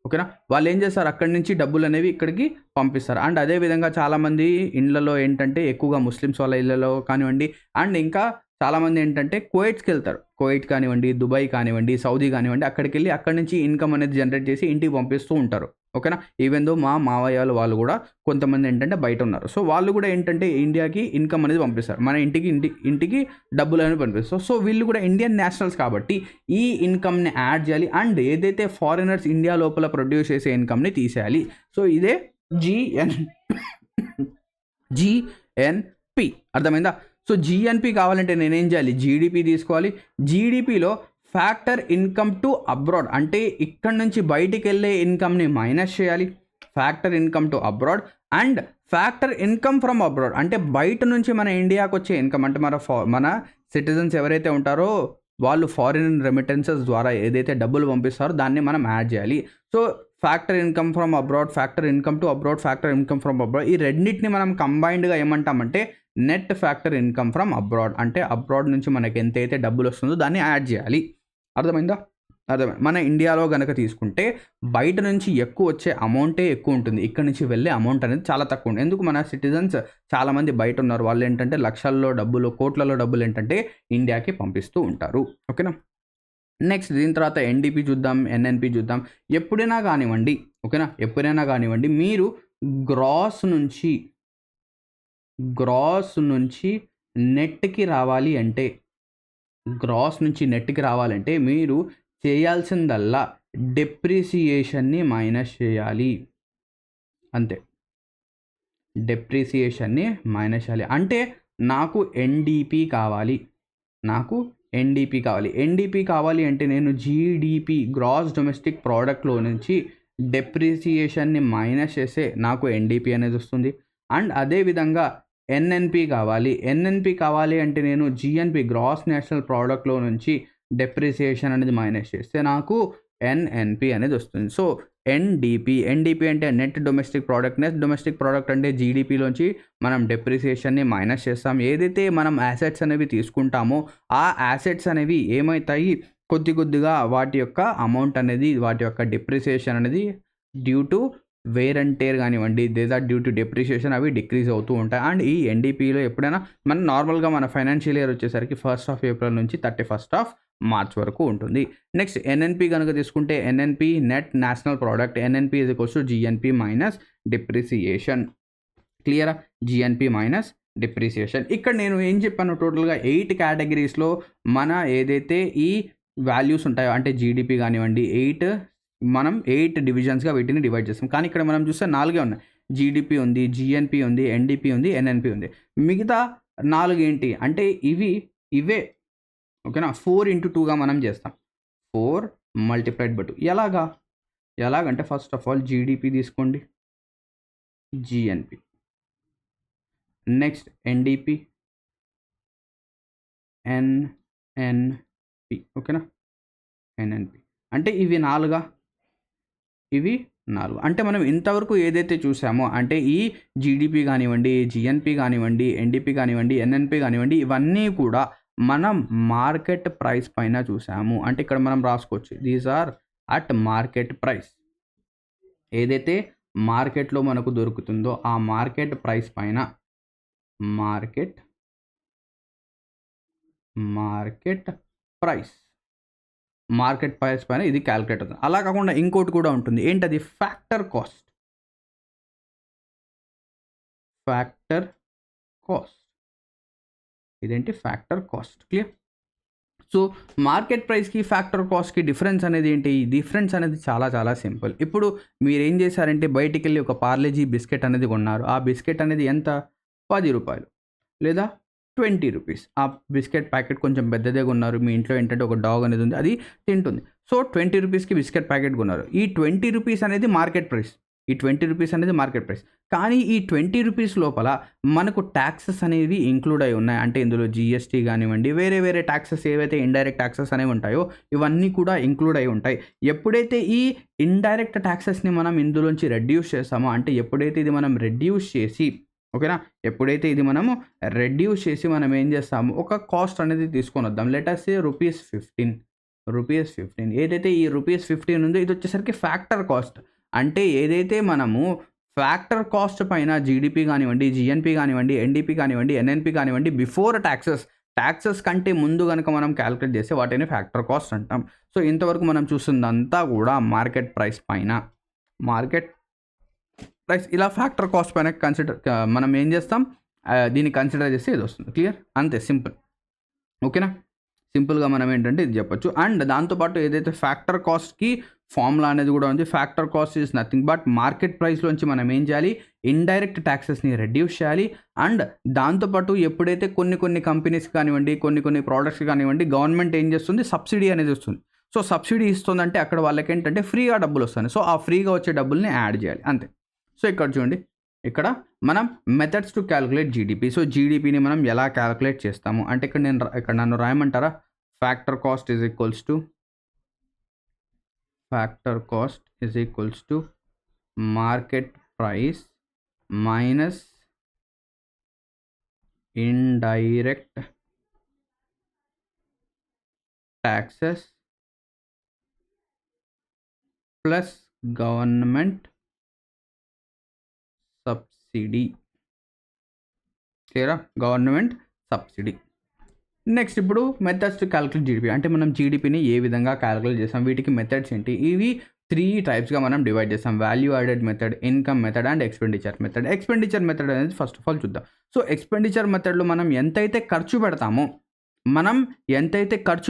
ఓకేనా? వాళ్ళేం చేస్తారు, అక్కడి నుంచి డబ్బులనేవి ఇక్కడికి పంపిస్తారు. అండ్ అదే విధంగా చాలామంది ఇండ్లలో ఏంటంటే ఎక్కువగా ముస్లిమ్స్ వాళ్ళ ఇళ్లలో కానివ్వండి, అండ్ ఇంకా చాలామంది ఏంటంటే కువైట్స్‌కెళ్తారు. కువైట్ కానివ్వండి, దుబాయ్ కానివ్వండి, సౌదీ కానివ్వండి, అక్కడికెళ్ళి అక్కడి నుంచి ఇన్‌కమ్ అనేది జనరేట్ చేసి ఇంటికి పంపిస్తూ ఉంటారు. ఓకేనా? ఈవెన్ దో మా మావయ్య వాళ్ళు కూడా కొంతమంది ఏంటంటే బయట ఉన్నారు. సో, వాళ్ళు కూడా ఏంటంటే ఇండియాకి ఇన్‌కమ్ అనేది పంపిస్తారు. మన ఇంటికి డబ్బులనేవి పంపిస్తారు. సో, వీళ్ళు కూడా ఇండియన్ నేషనల్స్ కాబట్టి ఈ ఇన్‌కమ్‌ని యాడ్ చేయాలి. అండ్ ఏదైతే ఫారినర్స్ ఇండియా లోపల ప్రొడ్యూస్ చేసే ఇన్‌కమ్‌ని తీసేయాలి. సో, ఇదే జీఎన్ జీఎన్‌పి అర్థమైందా? సో, జీఎన్‌పి కావాలంటే నేనేం చేయాలి? జీడీపీ తీసుకోవాలి. జీడీపీలో ఫ్యాక్టర్ ఇన్‌కమ్ టు అబ్రాడ్ అంటే ఇక్కడి నుంచి బయటికెళ్ళే ఇన్‌కమ్‌ని మైనస్ చేయాలి. Factor income to abroad and factor income from abroad అంటే బయట నుంచి మన ఇండియాకొచ్చే ఇన్‌కమ్ అంటే మన సిటిజన్స్ ఎవరైతే ఉంటారో వాళ్ళు ఫారిన్ రెమిటెన్సెస్ ద్వారా ఏదైతే డబ్బులు పంపిస్తారో దాన్ని మనం యాడ్ చేయాలి. So, factor income from abroad, factor income to abroad, factor income from abroad ఈ రెండిటిని మనం కంబైన్డ్‌గా ఏమంటామంటే net factor income from abroad అంటే అబ్రాడ్ నుంచి మనకి ఎంతైతే డబ్బులొస్తుందో దాన్ని యాడ్ చేయాలి. అర్థమైందా? అర్థమైంది. మన ఇండియాలో గనక తీసుకుంటే బయట నుంచి ఎక్కువొచ్చే అమౌంటే ఎక్కువుంటుంది. ఇక్కడి నుంచి వెళ్ళే అమౌంట్ అనేది చాలా తక్కువుంది. ఎందుకు మన సిటిజన్స్ చాలామంది బయటున్నారు. వాళ్ళేంటంటే లక్షల్లో డబ్బులు, కోట్లలో డబ్బులేంటంటే ఇండియాకి పంపిస్తూ ఉంటారు. ఓకేనా? నెక్స్ట్ దీని తర్వాత ఎన్‌డీపీ చూద్దాం, ఎన్‌ఎన్‌పీ చూద్దాం. ఎప్పుడైనా గానివ్వండి, ఓకేనా? ఎప్పుడైనా గానివ్వండి మీరు గ్రాస్ నుంచి గ్రాస్ నుంచి నెట్‌కి రావాలి అంటే గ్రాస్ నుంచి నెట్‌కి రావాలంటే మీరు చేయాల్సిందల్లా డెప్రిసియేషన్‌ని మైనస్ చేయాలి. అంతే. డెప్రిసియేషన్‌ని మైనస్ చేయాలి. అంటే నాకు ఎన్‌డీపీ కావాలి. నాకు ఎన్‌డీపీ కావాలి. ఎన్‌డీపీ కావాలి అంటే నేను జీడీపీ గ్రాస్ డొమెస్టిక్ ప్రొడక్ట్‌లో నుంచి డెప్రిసియేషన్‌ని మైనస్ చేస్తే నాకు ఎన్‌డీపీ అనేది వస్తుంది. అండ్ అదే విధంగా ఎన్‌ఎన్‌పీ కావాలి. ఎన్‌ఎన్‌పీ కావాలి అంటే నేను జీఎన్‌పీ గ్రాస్ నేషనల్ ప్రొడక్ట్‌లో నుంచి డెప్రిసియేషన్ అనేది మైనస్ చేస్తే నాకు ఎన్‌ఎన్‌పీ అనేది వస్తుంది. సో, ఎన్‌డీపీ అంటే net domestic product. Net domestic product అంటే జీడీపీలోంచి మనం డెప్రిసియేషన్‌ని మైనస్ చేస్తాం. ఏదైతే మనం యాసెట్స్ అనేవి తీసుకుంటామో ఆ యాసెట్స్ అనేవి ఏమైతాయి కొద్దిగా వాటి యొక్క అమౌంట్ అనేది వాటి యొక్క డెప్రిసియేషన్ అనేది due to wear and tear కానివ్వండి లేదా డ్యూ టు డెప్రిసియేషన్ అవి డిక్రీజ్ అవుతూ ఉంటాయి. అండ్ ఈ ఎన్‌డీపీలో ఎప్పుడైనా మనం నార్మల్‌గా మన ఫైనాన్షియల్ ఇయర్ వచ్చేసరికి 1st ఆఫ్ ఏప్రిల్ నుంచి 31st ఆఫ్ మార్చ్ వరకు ఉంటుంది. నెక్స్ట్ ఎన్‌ఎన్‌పీ గనుక తీసుకుంటే NNP net national product NNP is equals to GNP minus depreciation. క్లియరా? GNP minus depreciation. ఇక్కడ నేను ఏం చెప్పాను టోటల్‌గా 8 కేటగిరీస్‌లో మన ఏదైతే ఈ వాల్యూస్ ఉంటాయో అంటే జీడీపీ గానివ్వండి 8 డివిజన్స్‌గా వీటిని డివైడ్ చేస్తాం. కానీ ఇక్కడ మనం చూస్తే 4 ఉన్నాయి. జీడీపీ ఉంది, జీఎన్‌పీ ఉంది, ఎన్‌డీపీ ఉంది, ఎన్‌ఎన్‌పీ ఉంది. మిగతా 4 ఏంటి అంటే ఇవే ఓకేనా? 4/2గా మనం చేస్తాం. 4 మల్టిప్లైడ్ బై 2 ఎలాగంటే ఫస్ట్ ఆఫ్ ఆల్ జీడీపీ తీసుకోండి. జీఎన్‌పీ. Next NDP. ఎన్‌ఎన్‌పీ. ఓకేనా? ఎన్‌ఎన్‌పీ. అంటే ఇవి 4 ఇవి 4. అంటే మనం ఇంతవరకు ఏదైతే చూసామో అంటే ఈ జీడీపీ గానివ్వండి, జీఎన్‌పీ గానివ్వండి, ఎన్‌డీపీ గానివ్వండి, ఎన్‌ఎన్‌పీ గానివ్వండి ఇవన్నీ కూడా మనం మార్కెట్ ప్రైస్ పైన చూసాము. అంటే ఇక్కడ మనం రాసుకోవచ్చు. These are at market price. ఏదైతే మార్కెట్‌లో మనకు దొరుకుతుందో ఆ మార్కెట్ ప్రైస్ పైన మార్కెట్ ప్రైస్. మార్కెట్ ప్రైస్ పైన ఇది కాలిక్యులేట్ అవుతుంది. అలా కాకుండా ఇంకోటి కూడా ఉంటుంది. ఏంటది? Factor cost. ఇదేంటి? Factor cost. Clear? So, market ప్రైస్‌కి, ఫ్యాక్టర్ కాస్ట్‌కి డిఫరెన్స్ అనేది ఏంటి? డిఫరెన్స్ అనేది చాలా సింపుల్. ఇప్పుడు మీరేం చేశారంటే బయటికెళ్ళి ఒక పార్లేజీ బిస్కెట్ అనేది కొన్నారు. ఆ బిస్కెట్ అనేది ఎంత? రూ. 10 లేదా రూ. 20. ఆ బిస్కెట్ ప్యాకెట్ కొంచెం పెద్దదే కొన్నారు. మీ ఇంట్లో ఏంటంటే ఒక డాగ్ అనేది ఉంది. అది తింటుంది. సో, రూ. 20కి బిస్కెట్ ప్యాకెట్ కొన్నారు. ఈ రూ. 20 అనేది మార్కెట్ ప్రైస్. ఈ 20 రూపీస్ అనేది మార్కెట్ ప్రైస్. కానీ ఈ 20 రూపీస్ లోపల మనకు ట్యాక్సెస్ అనేవి ఇంక్లూడ్ అయి ఉన్నాయి. అంటే ఇందులో జీఎస్టీ కానివ్వండి, వేరే వేరే ట్యాక్సెస్ ఏవైతే ఇండైరెక్ట్ ట్యాక్సెస్ అనేవి ఉంటాయో ఇవన్నీ కూడా ఇంక్లూడ్ అయి ఉంటాయి. ఎప్పుడైతే ఈ ఇండైరెక్ట్ ట్యాక్సెస్ని మనం ఇందులోంచి రెడ్యూస్ చేస్తామో, అంటే ఎప్పుడైతే ఇది మనం రెడ్యూస్ చేసి, ఓకేనా, ఎప్పుడైతే ఇది మనము రెడ్యూస్ చేసి మనం ఏం చేస్తాము, ఒక కాస్ట్ అనేది తీసుకొని వద్దాం. లెట్ అస్ సే రూపీస్ 15. ఏదైతే ఈ రూపీస్ 15 ఉందో ఇది వచ్చేసరికి ఫ్యాక్టర్ కాస్ట్. అంటే ఏదైతే మనము ఫ్యాక్టర్ కాస్ట్ పైన జీడిపి కానివ్వండి, జిఎన్పి కానివ్వండి, ఎన్డిపి కానివ్వండి, ఎన్ఎన్పి కానివ్వండి, బిఫోర్ ట్యాక్సెస్ కంటే ముందు కనుక మనం క్యాలిక్యులేట్ చేస్తే వాటిని ఫ్యాక్టర్ కాస్ట్ అంటాం. సో ఇంతవరకు మనం చూస్తుందంతా కూడా మార్కెట్ ప్రైస్ ఇలా ఫ్యాక్టర్ కాస్ట్ పైన మనం ఏం చేస్తాం, దీన్ని కన్సిడర్ చేస్తే ఇది వస్తుంది. క్లియర్? అంతే, సింపుల్. ఓకేనా, సింపుల్గా మనం ఏంటంటే ఇది చెప్పొచ్చు. అండ్ దాంతోపాటు ఏదైతే ఫ్యాక్టర్ కాస్ట్కి ఫార్ములా అనేది కూడా ఉంది. Factor cost is nothing but market ప్రైస్లోంచి మనం ఏం చేయాలి, ఇండైరెక్ట్ ట్యాక్సెస్ని రెడ్యూస్ చేయాలి. అండ్ దాంతోపాటు ఎప్పుడైతే కొన్ని కంపెనీస్ కానివ్వండి, కొన్ని ప్రోడక్ట్స్ కానివ్వండి, గవర్నమెంట్ ఏం చేస్తుంది, సబ్సిడీ అనేది వస్తుంది. సో సబ్సిడీ ఇస్తుందంటే అక్కడ వాళ్ళకి ఏంటంటే ఫ్రీగా డబ్బులు వస్తాయి. సో ఆ ఫ్రీగా వచ్చే డబ్బుల్ని యాడ్ చేయాలి, అంతే. సో ఇక్కడ చూడండి, ఇక్కడ మనం methods to calculate GDP. So జీడిపిని మనం ఎలా క్యాలిక్యులేట్ చేస్తాము అంటే ఇక్కడ నన్ను రాయమంటారా, factor cost is equals to market price minus indirect taxes plus government subsidy. క్లియరా? Government subsidy. నెక్స్ట్ ఇప్పుడు మెథడ్స్ టు క్యాలిక్యులేట్ జీడిపి. అంటే మనం జీడిపిని ఏ విధంగా క్యాలిక్యులేట్ చేస్తాం, వీటికి మెథడ్స్ ఏంటి, ఇవి 3 టైప్స్గా మనం డివైడ్ చేస్తాం. Value added method, income method and expenditure method. Expenditure method అనేది ఫస్ట్ ఆఫ్ ఆల్ చూద్దాం. సో ఎక్స్పెండిచర్ మెథడ్లో మనం ఎంతైతే ఖర్చు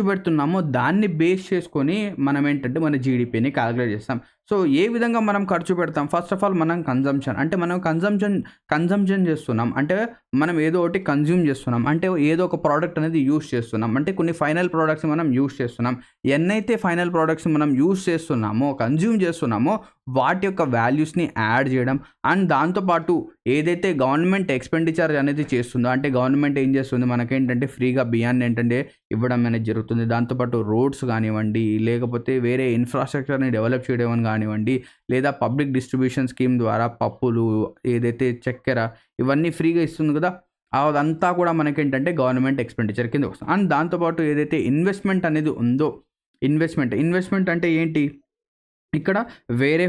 పెడుతున్నామో దాన్ని బేస్ చేసుకొని మనం ఏంటంటే మన జీడిపిని క్యాలిక్యులేట్ చేస్తాం. సో ఏ విధంగా మనం ఖర్చు పెడతాం, ఫస్ట్ ఆఫ్ ఆల్ మనం కన్జంప్షన్ చేస్తున్నాం, అంటే మనం ఏదో ఒకటి కన్జ్యూమ్ చేస్తున్నాం, అంటే ఏదో ఒక ప్రోడక్ట్ అనేది యూస్ చేస్తున్నాం, అంటే కొన్ని ఫైనల్ ప్రోడక్ట్స్ మనం యూస్ చేస్తున్నాం. ఎన్నైతే ఫైనల్ ప్రోడక్ట్స్ మనం యూస్ చేస్తున్నామో, కన్జ్యూమ్ చేస్తున్నామో వాటి యొక్క వాల్యూస్ని యాడ్ చేయడం. అండ్ దాంతోపాటు ఏదైతే గవర్నమెంట్ ఎక్స్పెండిచర్ అనేది చేస్తుందో, అంటే గవర్నమెంట్ ఏం చేస్తుంది, మనకేంటంటే ఫ్రీగా బియ్యాన్ని ఏంటంటే ఇవ్వడం అనేది జరుగుతుంది. దాంతోపాటు రోడ్స్ కానివ్వండి, లేకపోతే వేరే ఇన్ఫ్రాస్ట్రక్చర్ని డెవలప్ చేయడం కానివ్వండి, లేదా పబ్లిక్ డిస్ట్రిబ్యూషన్ స్కీమ్ ద్వారా పప్పులు, ఏదైతే చక్కెర, ఇవన్నీ ఫ్రీగా ఇస్తుంది కదా, అదంతా కూడా మనకేంటంటే గవర్నమెంట్ ఎక్స్పెండిచర్ కింద వస్తుంది. అండ్ దాంతోపాటు ఏదైతే ఇన్వెస్ట్మెంట్ అనేది ఉందో, ఇన్వెస్ట్మెంట్ అంటే ఏంటి, ఇక్కడ వేరే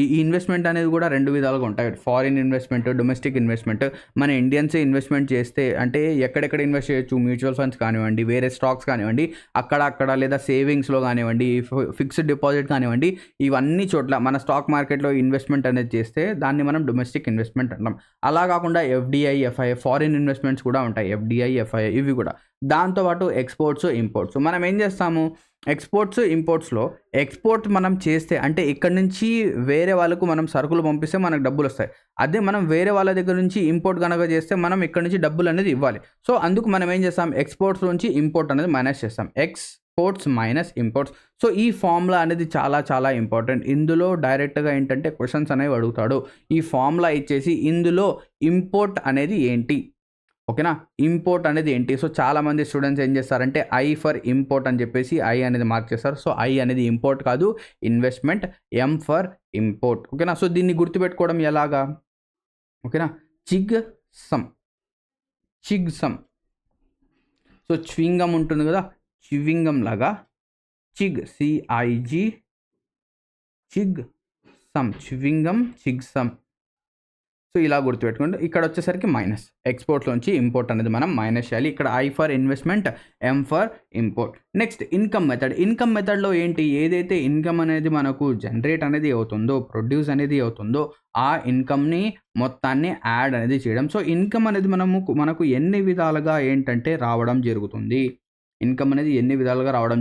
ఈ ఇన్వెస్ట్మెంట్ అనేది కూడా 2 విధాలుగా ఉంటాయి. Foreign investment, domestic investment. మన ఇండియన్సే ఇన్వెస్ట్మెంట్ చేస్తే అంటే ఎక్కడెక్కడ ఇన్వెస్ట్ చేయొచ్చు, మ్యూచువల్ ఫండ్స్ కానివ్వండి, వేరే స్టాక్స్ కానివ్వండి, అక్కడ లేదా సేవింగ్స్లో కానివ్వండి, ఫిక్స్డ్ డిపాజిట్ కానివ్వండి, ఇవన్నీ చోట్ల మన స్టాక్ మార్కెట్లో ఇన్వెస్ట్మెంట్ అనేది చేస్తే దాన్ని మనం డొమెస్టిక్ ఇన్వెస్ట్మెంట్ అంటాం. అలా కాకుండా ఎఫ్డిఐ, ఎఫ్ఐఐ, ఫారిన్ ఇన్వెస్ట్మెంట్స్ కూడా ఉంటాయి, ఎఫ్డిఐ, ఎఫ్ఐఐ ఇవి కూడా. దాంతోపాటు ఎక్స్పోర్ట్స్, ఇంపోర్ట్స్. మనం ఏం చేస్తాము, ఇంపోర్ట్స్లో ఎక్స్పోర్ట్ మనం చేస్తే, అంటే ఇక్కడ నుంచి వేరే వాళ్ళకు మనం సరుకులు పంపిస్తే మనకు డబ్బులు వస్తాయి. అదే మనం వేరే వాళ్ళ దగ్గర నుంచి ఇంపోర్ట్ కనుక చేస్తే మనం ఇక్కడ నుంచి డబ్బులు అనేది ఇవ్వాలి. సో అందుకు మనం ఏం చేస్తాం, ఎక్స్పోర్ట్స్ నుంచి ఇంపోర్ట్ అనేది మైనస్ చేస్తాం. Exports minus imports. సో ఈ ఫార్ములా అనేది చాలా ఇంపార్టెంట్. ఇందులో డైరెక్ట్గా ఏంటంటే క్వశ్చన్స్ అనేవి అడుగుతాడు. ఈ ఫార్ములా ఇచ్చేసి ఇందులో ఇంపోర్ట్ అనేది ఏంటి, ఓకేనా, ఇంపోర్ట్ అనేది ఏంటి. సో చాలామంది స్టూడెంట్స్ ఏం చేస్తారంటే ఐ ఫర్ ఇంపోర్ట్ అని చెప్పేసి ఐ అనేది మార్క్ చేస్తారు. సో ఐ అనేది ఇంపోర్ట్ కాదు, ఇన్వెస్ట్మెంట్. ఎం ఫర్ ఇంపోర్ట్, ఓకేనా. సో దీన్ని గుర్తుపెట్టుకోవడం ఎలాగా, ఓకేనా, చిగ్ సమ్. సో చ్వింగం ఉంటుంది కదా, చ్వింగం లాగా చిగ్, సిఐజి, చిగ్ సమ్, చ్వింగం, చిగ్ సమ్. సో ఇలా గుర్తుపెట్టుకోండి. ఇక్కడ వచ్చేసరికి మైనస్, ఎక్స్పోర్ట్లోంచి ఇంపోర్ట్ అనేది మనం మైనస్ చేయాలి. ఇక్కడ I for investment, M for import. Next income మెథడ్లో ఏంటి, ఏదైతే ఇన్కమ్ అనేది మనకు జనరేట్ అనేది అవుతుందో, ప్రొడ్యూస్ అనేది అవుతుందో ఆ ఇన్కమ్ని మొత్తాన్ని యాడ్ అనేది చేయడం. సో ఇన్కమ్ అనేది మనకు ఎన్ని విధాలుగా ఏంటంటే రావడం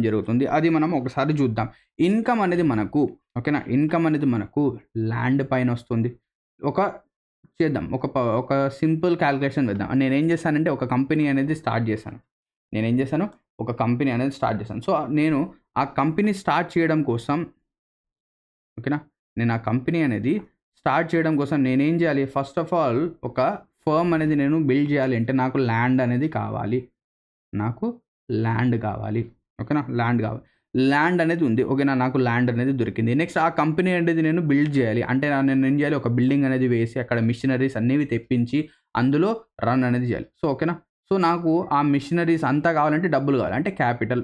జరుగుతుంది, అది మనం ఒకసారి చూద్దాం. ఇన్కమ్ అనేది మనకు, ఓకేనా, ఇన్కమ్ అనేది మనకు ల్యాండ్ పైన వస్తుంది. ఒక సింపుల్ క్యాలిక్యులేషన్ వేద్దాం. నేనేం చేశానంటే ఒక కంపెనీ అనేది స్టార్ట్ చేశాను. సో నేను ఆ కంపెనీ స్టార్ట్ చేయడం కోసం, ఓకేనా, నేను ఆ కంపెనీ అనేది స్టార్ట్ చేయడం కోసం నేనేం చేయాలి? ఫస్ట్ ఆఫ్ ఆల్ ఒక ఫర్మ్ అనేది నేను బిల్డ్ చేయాలి అంటే నాకు ల్యాండ్ అనేది కావాలి. నాకు ల్యాండ్ కావాలి. ఓకేనా? ల్యాండ్ కావాలి. ల్యాండ్ అనేది ఉంది. ఓకేనా? నాకు ల్యాండ్ అనేది దొరికింది. నెక్స్ట్ ఆ కంపెనీ అనేది నేను బిల్డ్ చేయాలి. అంటే నేను ఏం చేయాలి? ఒక బిల్డింగ్ అనేది వేసి అక్కడ మిషనరీస్ అనేవి తెప్పించి అందులో రన్ అనేది చేయాలి. సో, ఓకేనా? సో, నాకు ఆ మిషనరీస్ అంతా కావాలంటే డబ్బులు కావాలి. అంటే క్యాపిటల్.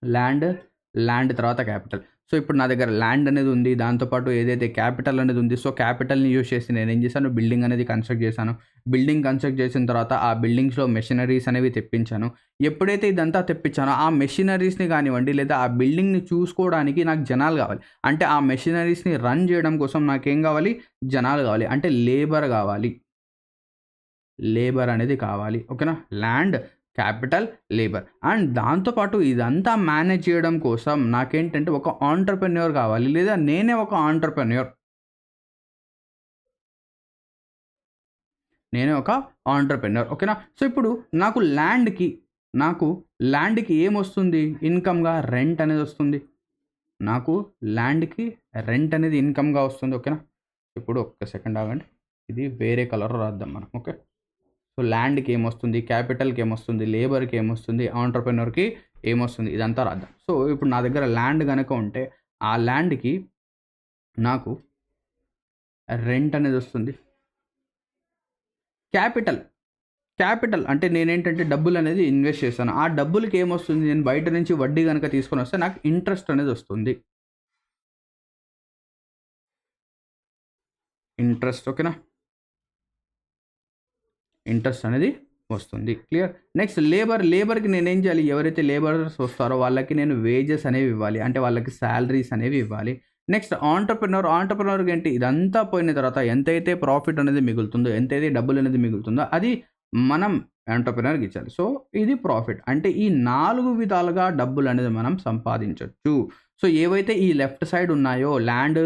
ల్యాండ్, ల్యాండ్ తర్వాత క్యాపిటల్. సో, ఇప్పుడు నా దగ్గర ల్యాండ్ అనేది ఉంది. దాంతో పాటు ఏదైతే క్యాపిటల్ అనేది ఉంది. సో, క్యాపిటల్‌ని యూజ్ చేసి నేనేం చేశాను? బిల్డింగ్ అనేది కన్‌స్ట్రక్ట్ చేశాను. బిల్డింగ్ కన్‌స్ట్రక్ట్ చేసిన తర్వాత ఆ బిల్డింగ్స్‌లో మెషినరీస్ అనేవి తెప్పించాను. ఎప్పుడైతే ఇదంతా తెప్పించానో ఆ మెషినరీస్‌ని కానివ్వండి లేదా ఆ బిల్డింగ్‌ని చూసుకోవడానికి నాకు జనాలు కావాలి. అంటే ఆ మెషినరీస్‌ని రన్ చేయడం కోసం నాకేం కావాలి? జనాలు కావాలి. అంటే లేబర్ కావాలి. లేబర్ అనేది కావాలి. ఓకేనా? Land, capital, labour. అండ్ దాంతో పాటు ఇదంతా మేనేజ్ చేయడం కోసం నాకేంటంటే ఒక ఆంట్రప్రెన్యూర్ కావాలి. లేదా నేనే ఒక ఆంట్రప్రెన్యూర్. నేనే ఒక ఆంట్రప్రెన్యూర్. ఓకేనా? సో, ఇప్పుడు నాకు ల్యాండ్‌కి ఏమొస్తుంది? ఇన్‌కమ్‌గా రెంట్ అనేది వస్తుంది. నాకు ల్యాండ్‌కి రెంట్ అనేది ఇన్‌కమ్‌గా వస్తుంది. ఓకేనా? ఇప్పుడు ఒక్క సెకండ్ ఆగండి. ఇది వేరే కలర్‌లో రాద్దాం మనం. ఓకే. సో, ల్యాండ్‌కి ఏమొస్తుంది? క్యాపిటల్‌కి ఏమొస్తుంది? లేబర్‌కి ఏమొస్తుంది? ఆంట్రప్రెన్యూర్‌కి ఏమొస్తుంది? ఇదంతా రాద్దాం. సో, ఇప్పుడు నా దగ్గర ల్యాండ్ గనక ఉంటే, ఆ ల్యాండ్‌కి నాకు రెంట్ అనేది వస్తుంది. క్యాపిటల్, క్యాపిటల్ అంటే నేనేంటంటే డబ్బులనేది ఇన్వెస్ట్ చేశాను. ఆ డబ్బులకి ఏమొస్తుంది? నేను బయట నుంచి వడ్డీ గనక తీసుకొనొస్తే నాకు ఇంట్రెస్ట్ అనేది వస్తుంది. ఇంట్రెస్ట్ ఓకేనా? ఇంట్రెస్ట్ అనేది వస్తుంది. క్లియర్. నెక్స్ట్ లేబర్‌కి నేనేం చేయాలి? ఎవరైతే లేబరర్స్ వస్తారో వాళ్ళకి నేను వేజెస్ అనేవి ఇవ్వాలి. అంటే వాళ్ళకి సాలరీస్ అనేవి ఇవ్వాలి. నెక్స్ట్ ఆంట్రప్రెన్యూర్‌కి ఏంటి? ఇదంతా పోయిన తర్వాత ఎంతైతే ప్రాఫిట్ అనేది మిగులుతుందో, ఎంతైతే డబ్బులనేది మిగులుతుందో అది మనం ఆంట్రప్రెన్యూర్‌కి ఇచ్చాలి. సో, ఇది ప్రాఫిట్. అంటే ఈ 4 విధాలుగా డబ్బులనేది మనం సంపాదించొచ్చు. సో, ఏవైతే ఈ లెఫ్ట్ సైడ్ ఉన్నాయో ల్యాండ్,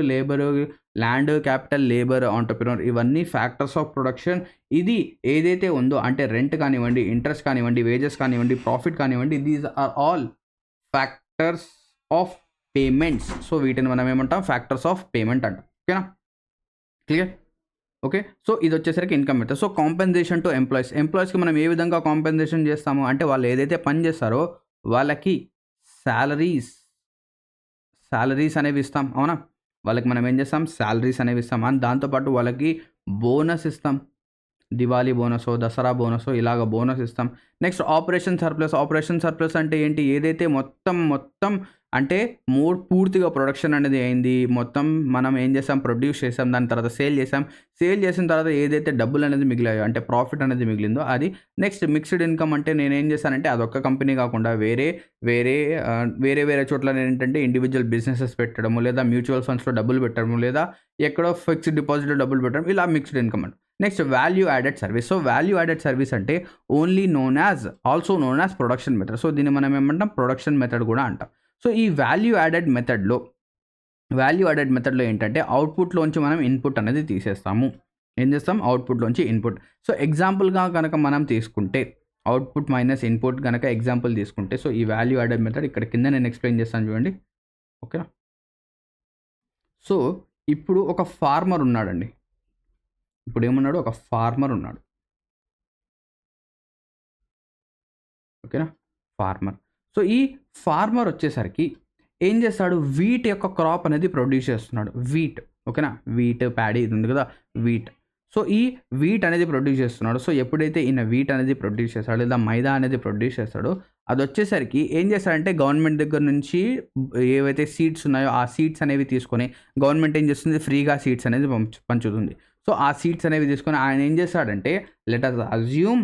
క్యాపిటల్, లేబర్, ఆంట్రప్రెన్యూర్ ఇవన్నీ ఫ్యాక్టర్స్ ఆఫ్ ప్రొడక్షన్. ఇది ఏదైతే ఉందో అంటే రెంట్ కానివ్వండి, ఇంట్రెస్ట్ కానివ్వండి, వేజెస్ కానివ్వండి, ప్రాఫిట్ కానివ్వండి, these are all factors of payments. So, వీటిని మనం ఏమంటాం? ఫ్యాక్టర్స్ ఆఫ్ పేమెంట్ అంటాం. ఓకేనా? క్లియర్? ఓకే. సో, ఇదొచ్చేసరికి income method. So, compensation to ఎంప్లాయీస్‌కి మనం ఏ విధంగా కాంపెన్సేషన్ చేస్తాము అంటే వాళ్ళు ఏదైతే పని చేస్తారో వాళ్ళకి సాలరీస్, సాలరీస్ అనేవి ఇస్తాం. అవునా? వాళ్ళకి మనం ఏం చేస్తాం? సాలరీస్ అనేవి ఇస్తాం. అండ్ దాంతో పాటు వాళ్ళకి బోనస్ ఇస్తాం. దివాళీ బోనసో, దసరా బోనసో ఇలాగ బోనస్ ఇస్తాం. నెక్స్ట్ ఆపరేషన్ సర్ప్లస్ అంటే ఏంటి? ఏదైతే మొత్తం అంటే పూర్తిగా ప్రొడక్షన్ అనేది అయింది. మొత్తం మనం ఏం చేసాం? ప్రొడ్యూస్ చేసాం. దాని తర్వాత సేల్ చేసాం. సేల్ చేసిన తర్వాత ఏదైతే డబ్బులనేది మిగిలాయో అంటే ప్రాఫిట్ అనేది మిగిలిందో అది. నెక్స్ట్ మిక్స్డ్ ఇన్‌కమ్ అంటే నేనేం చేశానంటే అదొక్క కంపెనీ కాకుండా వేరే చోట్ల నేనేంటంటే ఇండివిడ్యువల్ బిజినెసెస్ పెట్టడము, లేదా మ్యూచువల్ ఫండ్స్‌లో డబ్బులు పెట్టడము, లేదా ఎక్కడో ఫిక్స్డ్ డిపాజిట్‌లో డబ్బులు పెట్టడం ఇలా మిక్స్డ్ ఇన్‌కమ్ అంట. Next value added service. So, value added service అంటే also known as production method. So, దీన్ని మనం ఏమంటాం? ప్రొడక్షన్ మెథడ్ కూడా అంటాం. సో, ఈ వాల్యూ యాడెడ్ మెథడ్‌లో ఏంటంటే అవుట్‌పుట్‌లోంచి మనం ఇన్‌పుట్ అనేది తీసేస్తాము. ఏం చేస్తాం? అవుట్‌పుట్‌లోంచి ఇన్‌పుట్. సో, ఎగ్జాంపుల్‌గా గనక మనం తీసుకుంటే అవుట్‌పుట్ మైనస్ ఇన్‌పుట్ గనక ఎగ్జాంపుల్ తీసుకుంటే సో, ఈ వాల్యూ యాడెడ్ మెథడ్ ఇక్కడ కింద నేను ఎక్స్‌ప్లెయిన్ చేస్తాను చూడండి. ఓకేనా? సో, ఇప్పుడు ఒక ఫార్మర్ ఉన్నాడండి. ఇప్పుడేమున్నాడు? ఒక ఫార్మర్ ఉన్నాడు. ఓకేనా? ఫార్మర్. సో, ఈ ఫార్మర్ వచ్చేసరికి ఏం చేస్తాడు? వీట్ యొక్క క్రాప్ అనేది ప్రొడ్యూస్ చేస్తున్నాడు. ఓకేనా? ప్యాడీ ఇది ఉంది కదా! వీట్. సో, ఈ వీట్ అనేది ప్రొడ్యూస్ చేస్తున్నాడు. సో, ఎప్పుడైతే ఈయన వీట్ అనేది ప్రొడ్యూస్ చేస్తాడో లేదా మైదా అనేది ప్రొడ్యూస్ చేస్తాడో అదొచ్చేసరికి ఏం చేస్తాడంటే గవర్నమెంట్ దగ్గర నుంచి ఏవైతే సీడ్స్ ఉన్నాయో ఆ సీడ్స్ అనేవి తీసుకొని గవర్నమెంట్ ఏం చేస్తుంది? ఫ్రీగా సీడ్స్ అనేది పంచుతుంది. సో, ఆ సీడ్స్ అనేవి తీసుకొని ఆయన ఏం చేస్తాడంటే లెట్ అస్ అస్యూమ్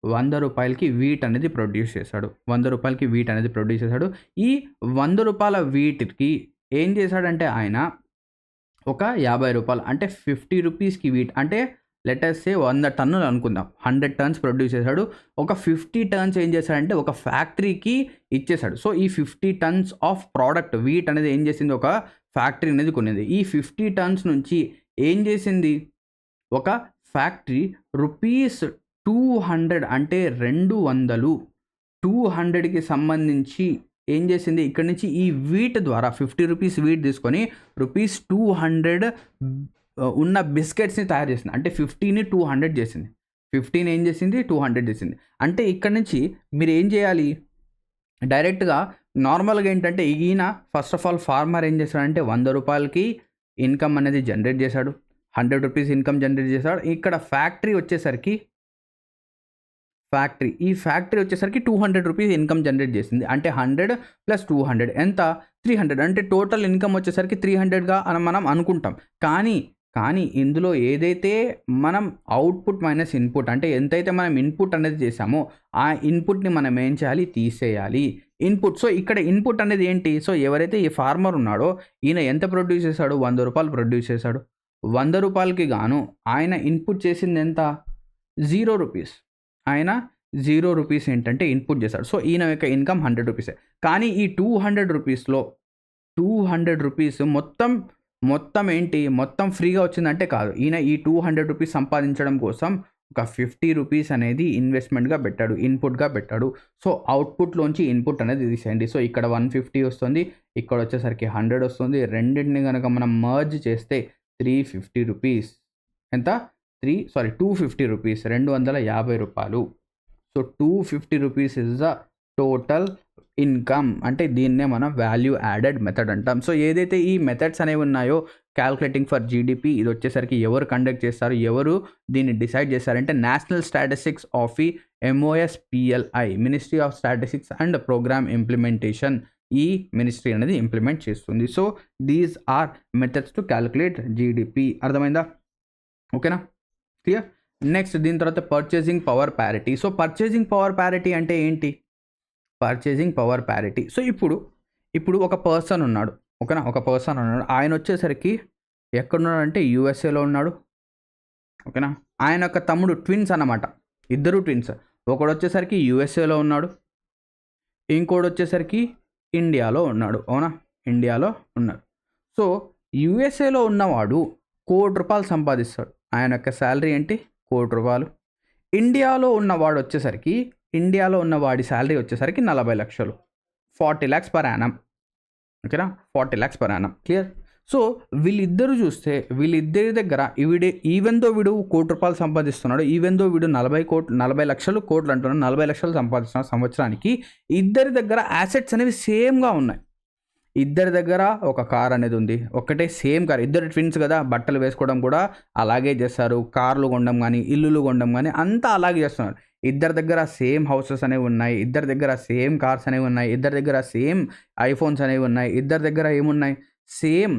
₹100కి వీట్ అనేది ప్రొడ్యూస్ చేశాడు. ₹100కి వీట్ అనేది ప్రొడ్యూస్ చేశాడు. ఈ ₹100 వీట్‌కి ఏం చేశాడంటే ఆయన ఒక ₹50 అంటే ₹50కి వీట్ అంటే లెట్ అస్ సే 100 టన్నులు అనుకుందాం. 100 టన్స్ ప్రొడ్యూస్ చేశాడు. ఒక 50 టన్స్ ఏం చేశాడంటే ఒక ఫ్యాక్టరీకి ఇచ్చేసాడు. సో, ఈ 50 టన్స్ ఆఫ్ ప్రొడక్ట్ వీట్ అనేది ఏం చేసింది? ఒక ఫ్యాక్టరీ అనేది కొనింది. ఈ 50 టన్స్ నుంచి ఏం చేసింది? ఒక ఫ్యాక్టరీ రూపీస్ 200 అంటే 200కి సంబంధించి ఏం చేసింది, ఇక్కడ నుంచి ఈ వీట్ ద్వారా 50 రూపీస్ వీట్ తీసుకొని రూపీస్ 200 ఉన్న బిస్కెట్స్ని తయారు చేసింది. అంటే 50ని 200 చేసింది. 15 ఏం చేసింది, 200 చేసింది. అంటే ఇక్కడ నుంచి మీరు ఏం చేయాలి, డైరెక్ట్గా నార్మల్గా ఏంటంటే ఈయన ఫస్ట్ ఆఫ్ ఆల్ ఫార్మర్ ఏం చేశాడంటే 100 రూపాయలకి ఇన్కమ్ అనేది జనరేట్ చేశాడు, 100 రూపీస్ ఇన్కమ్ జనరేట్ చేశాడు. ఇక్కడ ఫ్యాక్టరీ వచ్చేసరికి ఈ ఫ్యాక్టరీ వచ్చేసరికి 200 రూపీస్ ఇన్కమ్ జనరేట్ చేసింది. అంటే 100 + 200 ఎంత, 300. అంటే టోటల్ ఇన్కమ్ వచ్చేసరికి 300గా అని మనం అనుకుంటాం. కానీ ఇందులో ఏదైతే మనం అవుట్పుట్ మైనస్ ఇన్పుట్, అంటే ఎంతైతే మనం ఇన్పుట్ అనేది చేసామో ఆ ఇన్పుట్ని మనం ఏం చేయాలి, తీసేయాలి ఇన్పుట్. సో ఇక్కడ ఇన్పుట్ అనేది ఏంటి, సో ఎవరైతే ఈ ఫార్మర్ ఉన్నాడో ఈయన ఎంత ప్రొడ్యూస్ చేశాడు, 100 రూపాయలు ప్రొడ్యూస్ చేశాడు. 100 రూపాయలకి గాను ఆయన ఇన్పుట్ చేసింది ఎంత, 0 రూపీస్. ఆయన 0 రూపీస్ ఏంటంటే ఇన్పుట్ చేశాడు. సో ఈయన యొక్క ఇన్కమ్ 100 రూపీసే. కానీ ఈ 200 రూపీస్లో 200 రూపీస్ మొత్తం ఏంటి, మొత్తం ఫ్రీగా వచ్చిందంటే కాదు. ఈయన ఈ 200 రూపీస్ సంపాదించడం కోసం ఒక 50 రూపీస్ అనేది ఇన్వెస్ట్మెంట్గా పెట్టాడు, ఇన్పుట్గా పెట్టాడు. సో అవుట్పుట్లోంచి ఇన్పుట్ అనేది తీసేయండి. సో ఇక్కడ 150 వస్తుంది, ఇక్కడ వచ్చేసరికి 100 వస్తుంది. రెండింటిని కనుక మనం మర్జ్ చేస్తే 350 రూపీస్. ఎంత, 250 రూపీస్, 250 రూపాయలు. So 250 rupees is the total income. అంటే దీన్నే మనం వాల్యూ యాడెడ్ మెథడ్ అంటాం. సో ఏదైతే ఈ మెథడ్స్ అనేవి ఉన్నాయో క్యాల్కులేటింగ్ ఫర్ జీడిపి, ఇది వచ్చేసరికి ఎవరు కండక్ట్ చేస్తారు, ఎవరు దీన్ని డిసైడ్ చేస్తారంటే national statistics of MOSPLI, ministry of statistics and programme implementation. ఈ మినిస్ట్రీ అనేది ఇంప్లిమెంట్ చేస్తుంది. So these are methods to calculate GDP. అర్థమైందా, ఓకేనా, క్లియర్. నెక్స్ట్ దీని తర్వాత purchasing power parity. So purchasing power parity అంటే ఏంటి, పర్చేసింగ్ పవర్ ప్యారిటీ. సో ఇప్పుడు ఒక పర్సన్ ఉన్నాడు, ఓకేనా, ఒక పర్సన్ ఉన్నాడు. ఆయన వచ్చేసరికి ఎక్కడున్నాడు అంటే యూఎస్ఏలో ఉన్నాడు, ఓకేనా. ఆయన యొక్క తమ్ముడు ట్విన్స్ అన్నమాట, ఇద్దరు ట్విన్స్. ఒకడు వచ్చేసరికి యూఎస్ఏలో ఉన్నాడు, ఇంకోటి వచ్చేసరికి ఇండియాలో ఉన్నాడు, అవునా, ఇండియాలో ఉన్నాడు. సో యూఎస్ఏలో ఉన్నవాడు ₹1,00,00,000 సంపాదిస్తాడు. ఆయన యొక్క శాలరీ ఏంటి, ₹1,00,00,000. ఇండియాలో ఉన్నవాడు వచ్చేసరికి, ఇండియాలో ఉన్నవాడి శాలరీ వచ్చేసరికి 40 లక్షలు, 40 lakhs per annum, ఓకేనా, 40 lakhs per annum, clear. So వీళ్ళిద్దరు చూస్తే వీళ్ళిద్దరి దగ్గర ఈవెన్ దో వీడు ₹1,00,00,000 సంపాదిస్తున్నాడు, ఈవెన్ దో వీడు 40 లక్షలు కోట్లు అంటున్నాడు, 40 లక్షలు సంపాదిస్తున్నాడు సంవత్సరానికి. ఇద్దరి దగ్గర యాసెట్స్ అనేవి సేమ్గా ఉన్నాయి. ఇద్దరి దగ్గర ఒక కార్ అనేది ఉంది, ఒకటే సేమ్ కార్. ఇద్దరు ట్విన్స్ కదా, బట్టలు వేసుకోవడం కూడా అలాగే చేస్తారు, కార్లు కొనడం కానీ ఇల్లులు కొనడం కానీ అంతా అలాగే చేస్తున్నారు. ఇద్దరి దగ్గర సేమ్ హౌసెస్ అనేవి ఉన్నాయి, ఇద్దరి దగ్గర సేమ్ కార్స్ అనేవి ఉన్నాయి, ఇద్దరి దగ్గర సేమ్ ఐఫోన్స్ అనేవి ఉన్నాయి, ఇద్దరి దగ్గర ఏమున్నాయి, సేమ్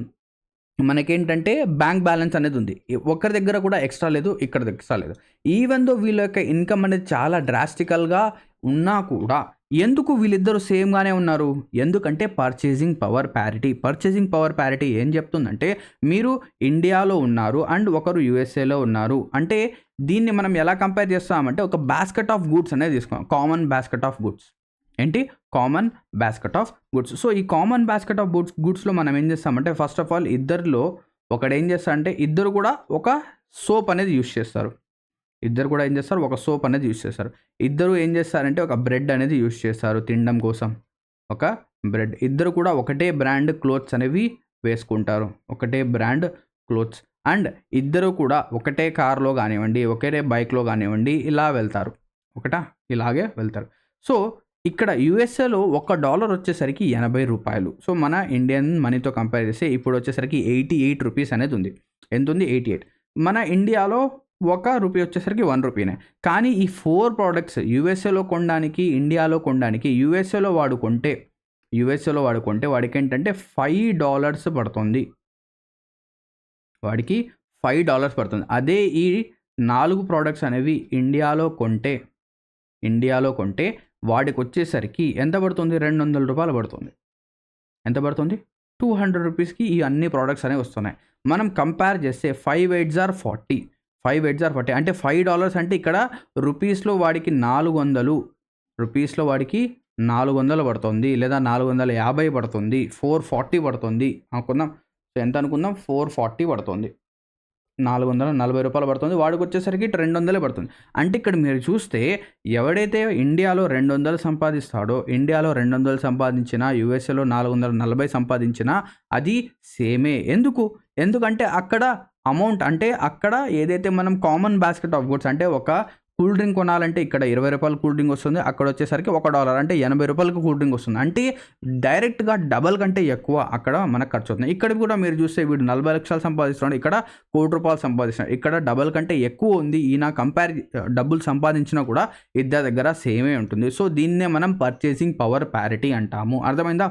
మనకేంటంటే బ్యాంక్ బ్యాలెన్స్ అనేది ఉంది. ఒకరి దగ్గర కూడా ఎక్స్ట్రా లేదు, ఇక్కడ ఎక్స్ట్రా లేదు. ఈవెన్ దో వీళ్ళ యొక్క ఇన్కమ్ అనేది చాలా డ్రాస్టికల్గా ఉన్నా కూడా ఎందుకు వీళ్ళిద్దరూ సేమ్గానే ఉన్నారు, ఎందుకంటే purchasing power parity. Purchasing power parity ఏం చెప్తుందంటే, మీరు ఇండియాలో ఉన్నారు అండ్ ఒకరు యూఎస్ఏలో ఉన్నారు అంటే దీన్ని మనం ఎలా కంపేర్ చేస్తామంటే ఒక బాస్కెట్ ఆఫ్ గూడ్స్ అనేది తీసుకున్నాం, కామన్ బాస్కెట్ ఆఫ్ గుడ్స్. ఏంటి, common basket of goods. So ఈ కామన్ బాస్కెట్ ఆఫ్ గుడ్స్లో మనం ఏం చేస్తామంటే, ఫస్ట్ ఆఫ్ ఆల్ ఇద్దరిలో ఒకడు ఏం చేస్తారంటే, ఇద్దరు కూడా ఒక సోప్ అనేది యూస్ చేస్తారు. ఇద్దరు కూడా ఏం చేస్తారు, ఒక సోప్ అనేది యూస్ చేస్తారు. ఇద్దరు ఏం చేస్తారంటే ఒక బ్రెడ్ అనేది యూస్ చేస్తారు తినడం కోసం, ఒక బ్రెడ్. ఇద్దరు కూడా ఒకటే బ్రాండ్ క్లోత్స్ అనేవి వేసుకుంటారు, ఒకటే బ్రాండ్ క్లోత్స్. అండ్ ఇద్దరు కూడా ఒకటే కార్లో కానివ్వండి, ఒకటే బైక్లో కానివ్వండి ఇలా వెళ్తారు, ఇలాగే వెళ్తారు. సో ఇక్కడ యూఎస్ఏలో $1 వచ్చేసరికి 80 రూపాయలు. సో మన ఇండియన్ మనీతో కంపేర్ చేస్తే ఇప్పుడు వచ్చేసరికి 88 రూపీస్ అనేది ఉంది. ఎంత ఉంది, 88. మన ఇండియాలో ₹1 వచ్చేసరికి ₹1. కానీ ఈ 4 ప్రోడక్ట్స్ యూఎస్ఏలో కొనడానికి, ఇండియాలో కొనడానికి, యూఎస్ఏలో వాడుకుంటే వాడికి ఏంటంటే $5 పడుతుంది, వాడికి $5 పడుతుంది. అదే ఈ 4 ప్రోడక్ట్స్ అనేవి ఇండియాలో కొంటే వాడికి వచ్చేసరికి ఎంత పడుతుంది, $200 పడుతుంది. ఎంత పడుతుంది, 200 రూపీస్కి ఈ అన్ని ప్రోడక్ట్స్ అనేవి వస్తున్నాయి. మనం కంపేర్ చేస్తే 5 8s are 40 అంటే $5 అంటే ఇక్కడ రూపీస్లో వాడికి 400 పడుతుంది, లేదా 450 పడుతుంది, 440 పడుతుంది అనుకుందాం. సో ఎంత అనుకుందాం, 440 పడుతుంది. రూపాయలు పడుతుంది, వాడికి వచ్చేసరికి 200 పడుతుంది. అంటే ఇక్కడ మీరు చూస్తే ఎవడైతే ఇండియాలో 200 సంపాదిస్తాడో, ఇండియాలో 200 సంపాదించినా, యూఎస్ఏలో 440 సంపాదించినా అది సేమే. ఎందుకంటే అక్కడ అమౌంట్, అంటే అక్కడ ఏదైతే మనం కామన్ బాస్కెట్ ఆఫ్ గుడ్స్, అంటే ఒక కూల్ డ్రింక్ కొనాలంటే ఇక్కడ 20 రూపాయలు కూల్ డ్రింక్ వస్తుంది, అక్కడ వచ్చేసరికి $1 అంటే 80 రూపాయలకు కూల్ డ్రింక్ వస్తుంది. అంటే డైరెక్ట్గా డబల్ కంటే ఎక్కువ అక్కడ మనకు ఖర్చు అవుతుంది. ఇక్కడ కూడా మీరు చూస్తే వీడు 40 లక్షలు సంపాదిస్తున్నాడు, ఇక్కడ ₹1,00,00,000 సంపాదిస్తున్నాడు, ఇక్కడ డబల్ కంటే ఎక్కువ ఉంది. ఈయన డబ్బులు సంపాదించినా కూడా ఇద్దరి దగ్గర సేమే ఉంటుంది. సో దీన్నే మనం పర్చేసింగ్ పవర్ ప్యారిటీ అంటాము. అర్థమైందా?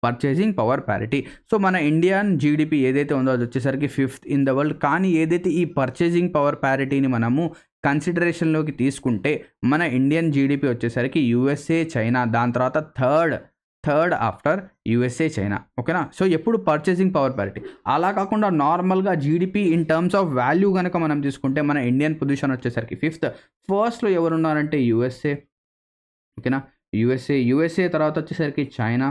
Purchasing power parity. సో మన ఇండియన్ జీడిపి ఏదైతే ఉందో అది వచ్చేసరికి 5th ఇన్ ద వరల్డ్. కానీ ఏదైతే ఈ పర్చేసింగ్ పవర్ ప్యారిటీని మనము కన్సిడరేషన్లోకి తీసుకుంటే మన ఇండియన్ జీడిపి వచ్చేసరికి యూఎస్ఏ, చైనా, దాని తర్వాత థర్డ్ ఆఫ్టర్ యూఎస్ఏ, చైనా. ఓకేనా? సో ఎప్పుడు పర్చేసింగ్ పవర్ ప్యారిటీ. అలా కాకుండా నార్మల్గా GDP in terms of value కనుక మనం తీసుకుంటే మన ఇండియన్ పొజిషన్ వచ్చేసరికి 5th. ఫస్ట్లో ఎవరున్నారంటే యూఎస్ఏ. ఓకేనా? యూఎస్ఏ తర్వాత వచ్చేసరికి చైనా,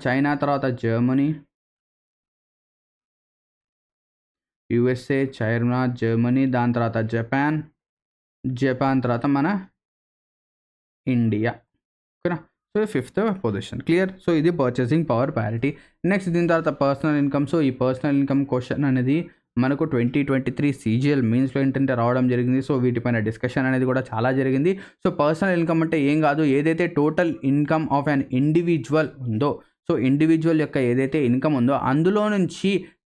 చైనా తర్వాత జర్మనీ, యూఎస్ఏ, చైనా, జర్మనీ, దాని తర్వాత జపాన్ తర్వాత మన ఇండియా. ఓకేనా? So 5th position. Clear? So ఇది పర్చేసింగ్ పవర్ ప్యారిటీ. నెక్స్ట్ దీని తర్వాత పర్సనల్ ఇన్కమ్. సో ఈ పర్సనల్ ఇన్కమ్ క్వశ్చన్ అనేది మనకు 2023 CGL మెయిన్స్లో ఏంటంటే రావడం జరిగింది. సో వీటిపైన డిస్కషన్ అనేది కూడా చాలా జరిగింది. సో పర్సనల్ ఇన్కమ్ అంటే ఏం కాదు, ఏదైతే total income of an individual ఉందో, సో ఇండివిజువల్ యొక్క ఏదైతే ఇన్కమ్ ఉందో అందులో నుంచి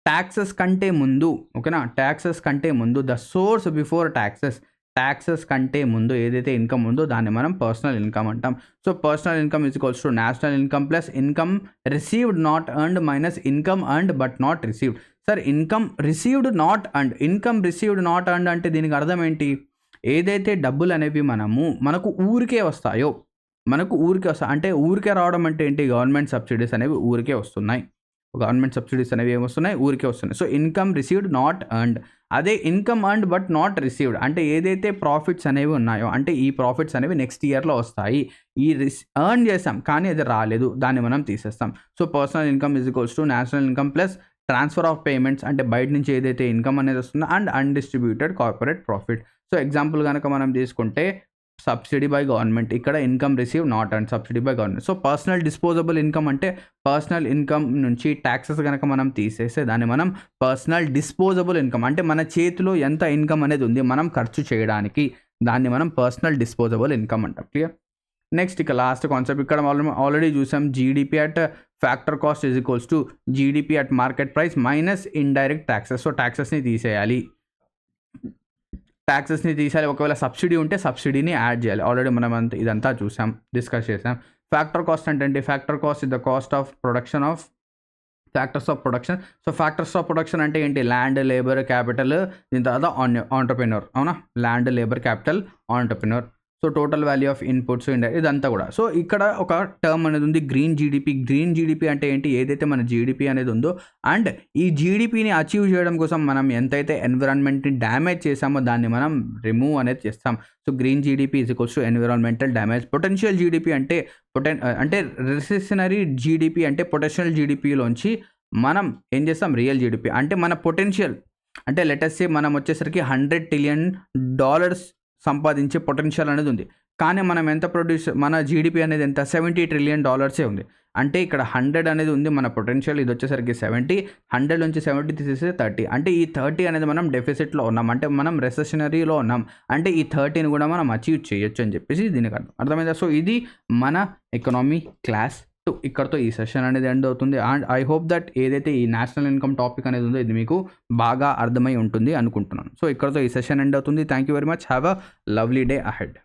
ట్యాక్సెస్ కంటే ముందు, ఓకేనా, ట్యాక్సెస్ కంటే ముందు, ద సోర్స్ బిఫోర్ ట్యాక్సెస్ కంటే ముందు ఏదైతే ఇన్కమ్ ఉందో దాన్ని మనం పర్సనల్ ఇన్కమ్ అంటాం. So personal income is equals to national income plus income received not earned minus income earned but not received. Sir income received not earned అంటే దీనికి అర్థం ఏంటి? ఏదైతే డబ్బులు అనేవి మనకు ఊరికే వస్తాయో, అంటే ఊరికే రావడం అంటే ఏంటి? గవర్నమెంట్ సబ్సిడీస్ అనేవి ఊరికే వస్తున్నాయి. ఊరికే వస్తున్నాయి. So income received not earned. అదే income earned but not received అంటే ఏదైతే ప్రాఫిట్స్ అనేవి ఉన్నాయో, అంటే ఈ ప్రాఫిట్స్ అనేవి నెక్స్ట్ ఇయర్లో వస్తాయి, ఎర్న్ చేస్తాం కానీ అది రాలేదు, దాన్ని మనం తీసేస్తాం. So personal income is equals to national income plus transfer of payments, అంటే బయట నుంచి ఏదైతే ఇన్కమ్ అనేది వస్తుందో, and undistributed corporate profit. So example కనుక మనం తీసుకుంటే సబ్సిడీ బై గవర్నమెంట్, ఇక్కడ income receive not and subsidy by government. So personal disposable income అంటే పర్సనల్ ఇన్కమ్ నుంచి ట్యాక్సెస్ కనుక మనం తీసేస్తే దాన్ని మనం పర్సనల్ డిస్పోజబుల్ ఇన్కమ్, అంటే మన చేతిలో ఎంత ఇన్కమ్ అనేది ఉంది మనం ఖర్చు చేయడానికి, దాన్ని మనం పర్సనల్ డిస్పోజబుల్ ఇన్కమ్ అంటాం. క్లియర్? నెక్స్ట్ ఇక లాస్ట్ కాన్సెప్ట్ ఇక్కడ ఆల్రెడీ చూసాం. GDP at factor cost is equals to GDP at market price minus indirect taxes. So ట్యాక్సెస్ని తీసేయాలి. ఒకవేళ సబ్సిడీ ఉంటే సబ్సిడీని యాడ్ చేయాలి. ఆల్రెడీ మనం ఇదంతా డిస్కస్ చేసాం. ఫ్యాక్టర్ కాస్ట్ అంటే factor cost is the cost of production of factors of production. So factors of production అంటే ఏంటి? ల్యాండ్, లేబర్, క్యాపిటల్, దీని తర్వాత ఆంటర్ప్రెన్యూర్. అవునా? Land, labour, capital, entrepreneur. So total value of inputs, ఇదంతా కూడా. సో ఇక్కడ ఒక టర్మ్ అనేది ఉంది గ్రీన్ జీడిపి అంటే ఏంటి? ఏదైతే మన జీడిపి అనేది ఉందో, అండ్ ఈ జీడిపిని అచీవ్ చేయడం కోసం మనం ఎంతైతే ఎన్విరాన్మెంట్ని డ్యామేజ్ చేసామో దాన్ని మనం రిమూవ్ అనేది చేస్తాం. So green GDP is equals to environmental damage. Potential GDP అంటే రెసిషనరీ జీడిపి అంటే పొటెన్షియల్ జీడిపిలోంచి మనం ఏం చేస్తాం? రియల్ జీడిపి అంటే మన పొటెన్షియల్, అంటే లెటస్ సే మనం వచ్చేసరికి $100 ట్రిలియన్ సంపాదించే పొటెన్షియల్ అనేది ఉంది, కానీ మనం ఎంత మన జీడిపి అనేది ఎంత? $70 ట్రిలియన్ ఉంది. అంటే ఇక్కడ 100 అనేది ఉంది మన పొటెన్షియల్, ఇది వచ్చేసరికి 70. 100 నుంచి 70 తీసేస్తే 30. అంటే ఈ 30 అనేది మనం డెఫిసిట్లో ఉన్నాం, అంటే మనం రెసెషనరీలో ఉన్నాం, అంటే ఈ 30ని కూడా మనం అచీవ్ చేయొచ్చు అని చెప్పేసి దీనికి అర్థమైందా? సో ఇది మన ఎకనామీ క్లాస్ 2. ఇక్కడతో ఈ సెషన్ అనేది ఎండ్ అవుతుంది. అండ్ ఐ హోప్ దట్ ఏదైతే ఈ నేషనల్ ఇన్కమ్ టాపిక్ అనేది ఉందో ఇది మీకు బాగా అర్థమై ఉంటుంది అనుకుంటున్నాను. సో ఇక్కడతో ఈ సెషన్ ఎండ్ అవుతుంది. Thank you very much. Have a lovely day ahead.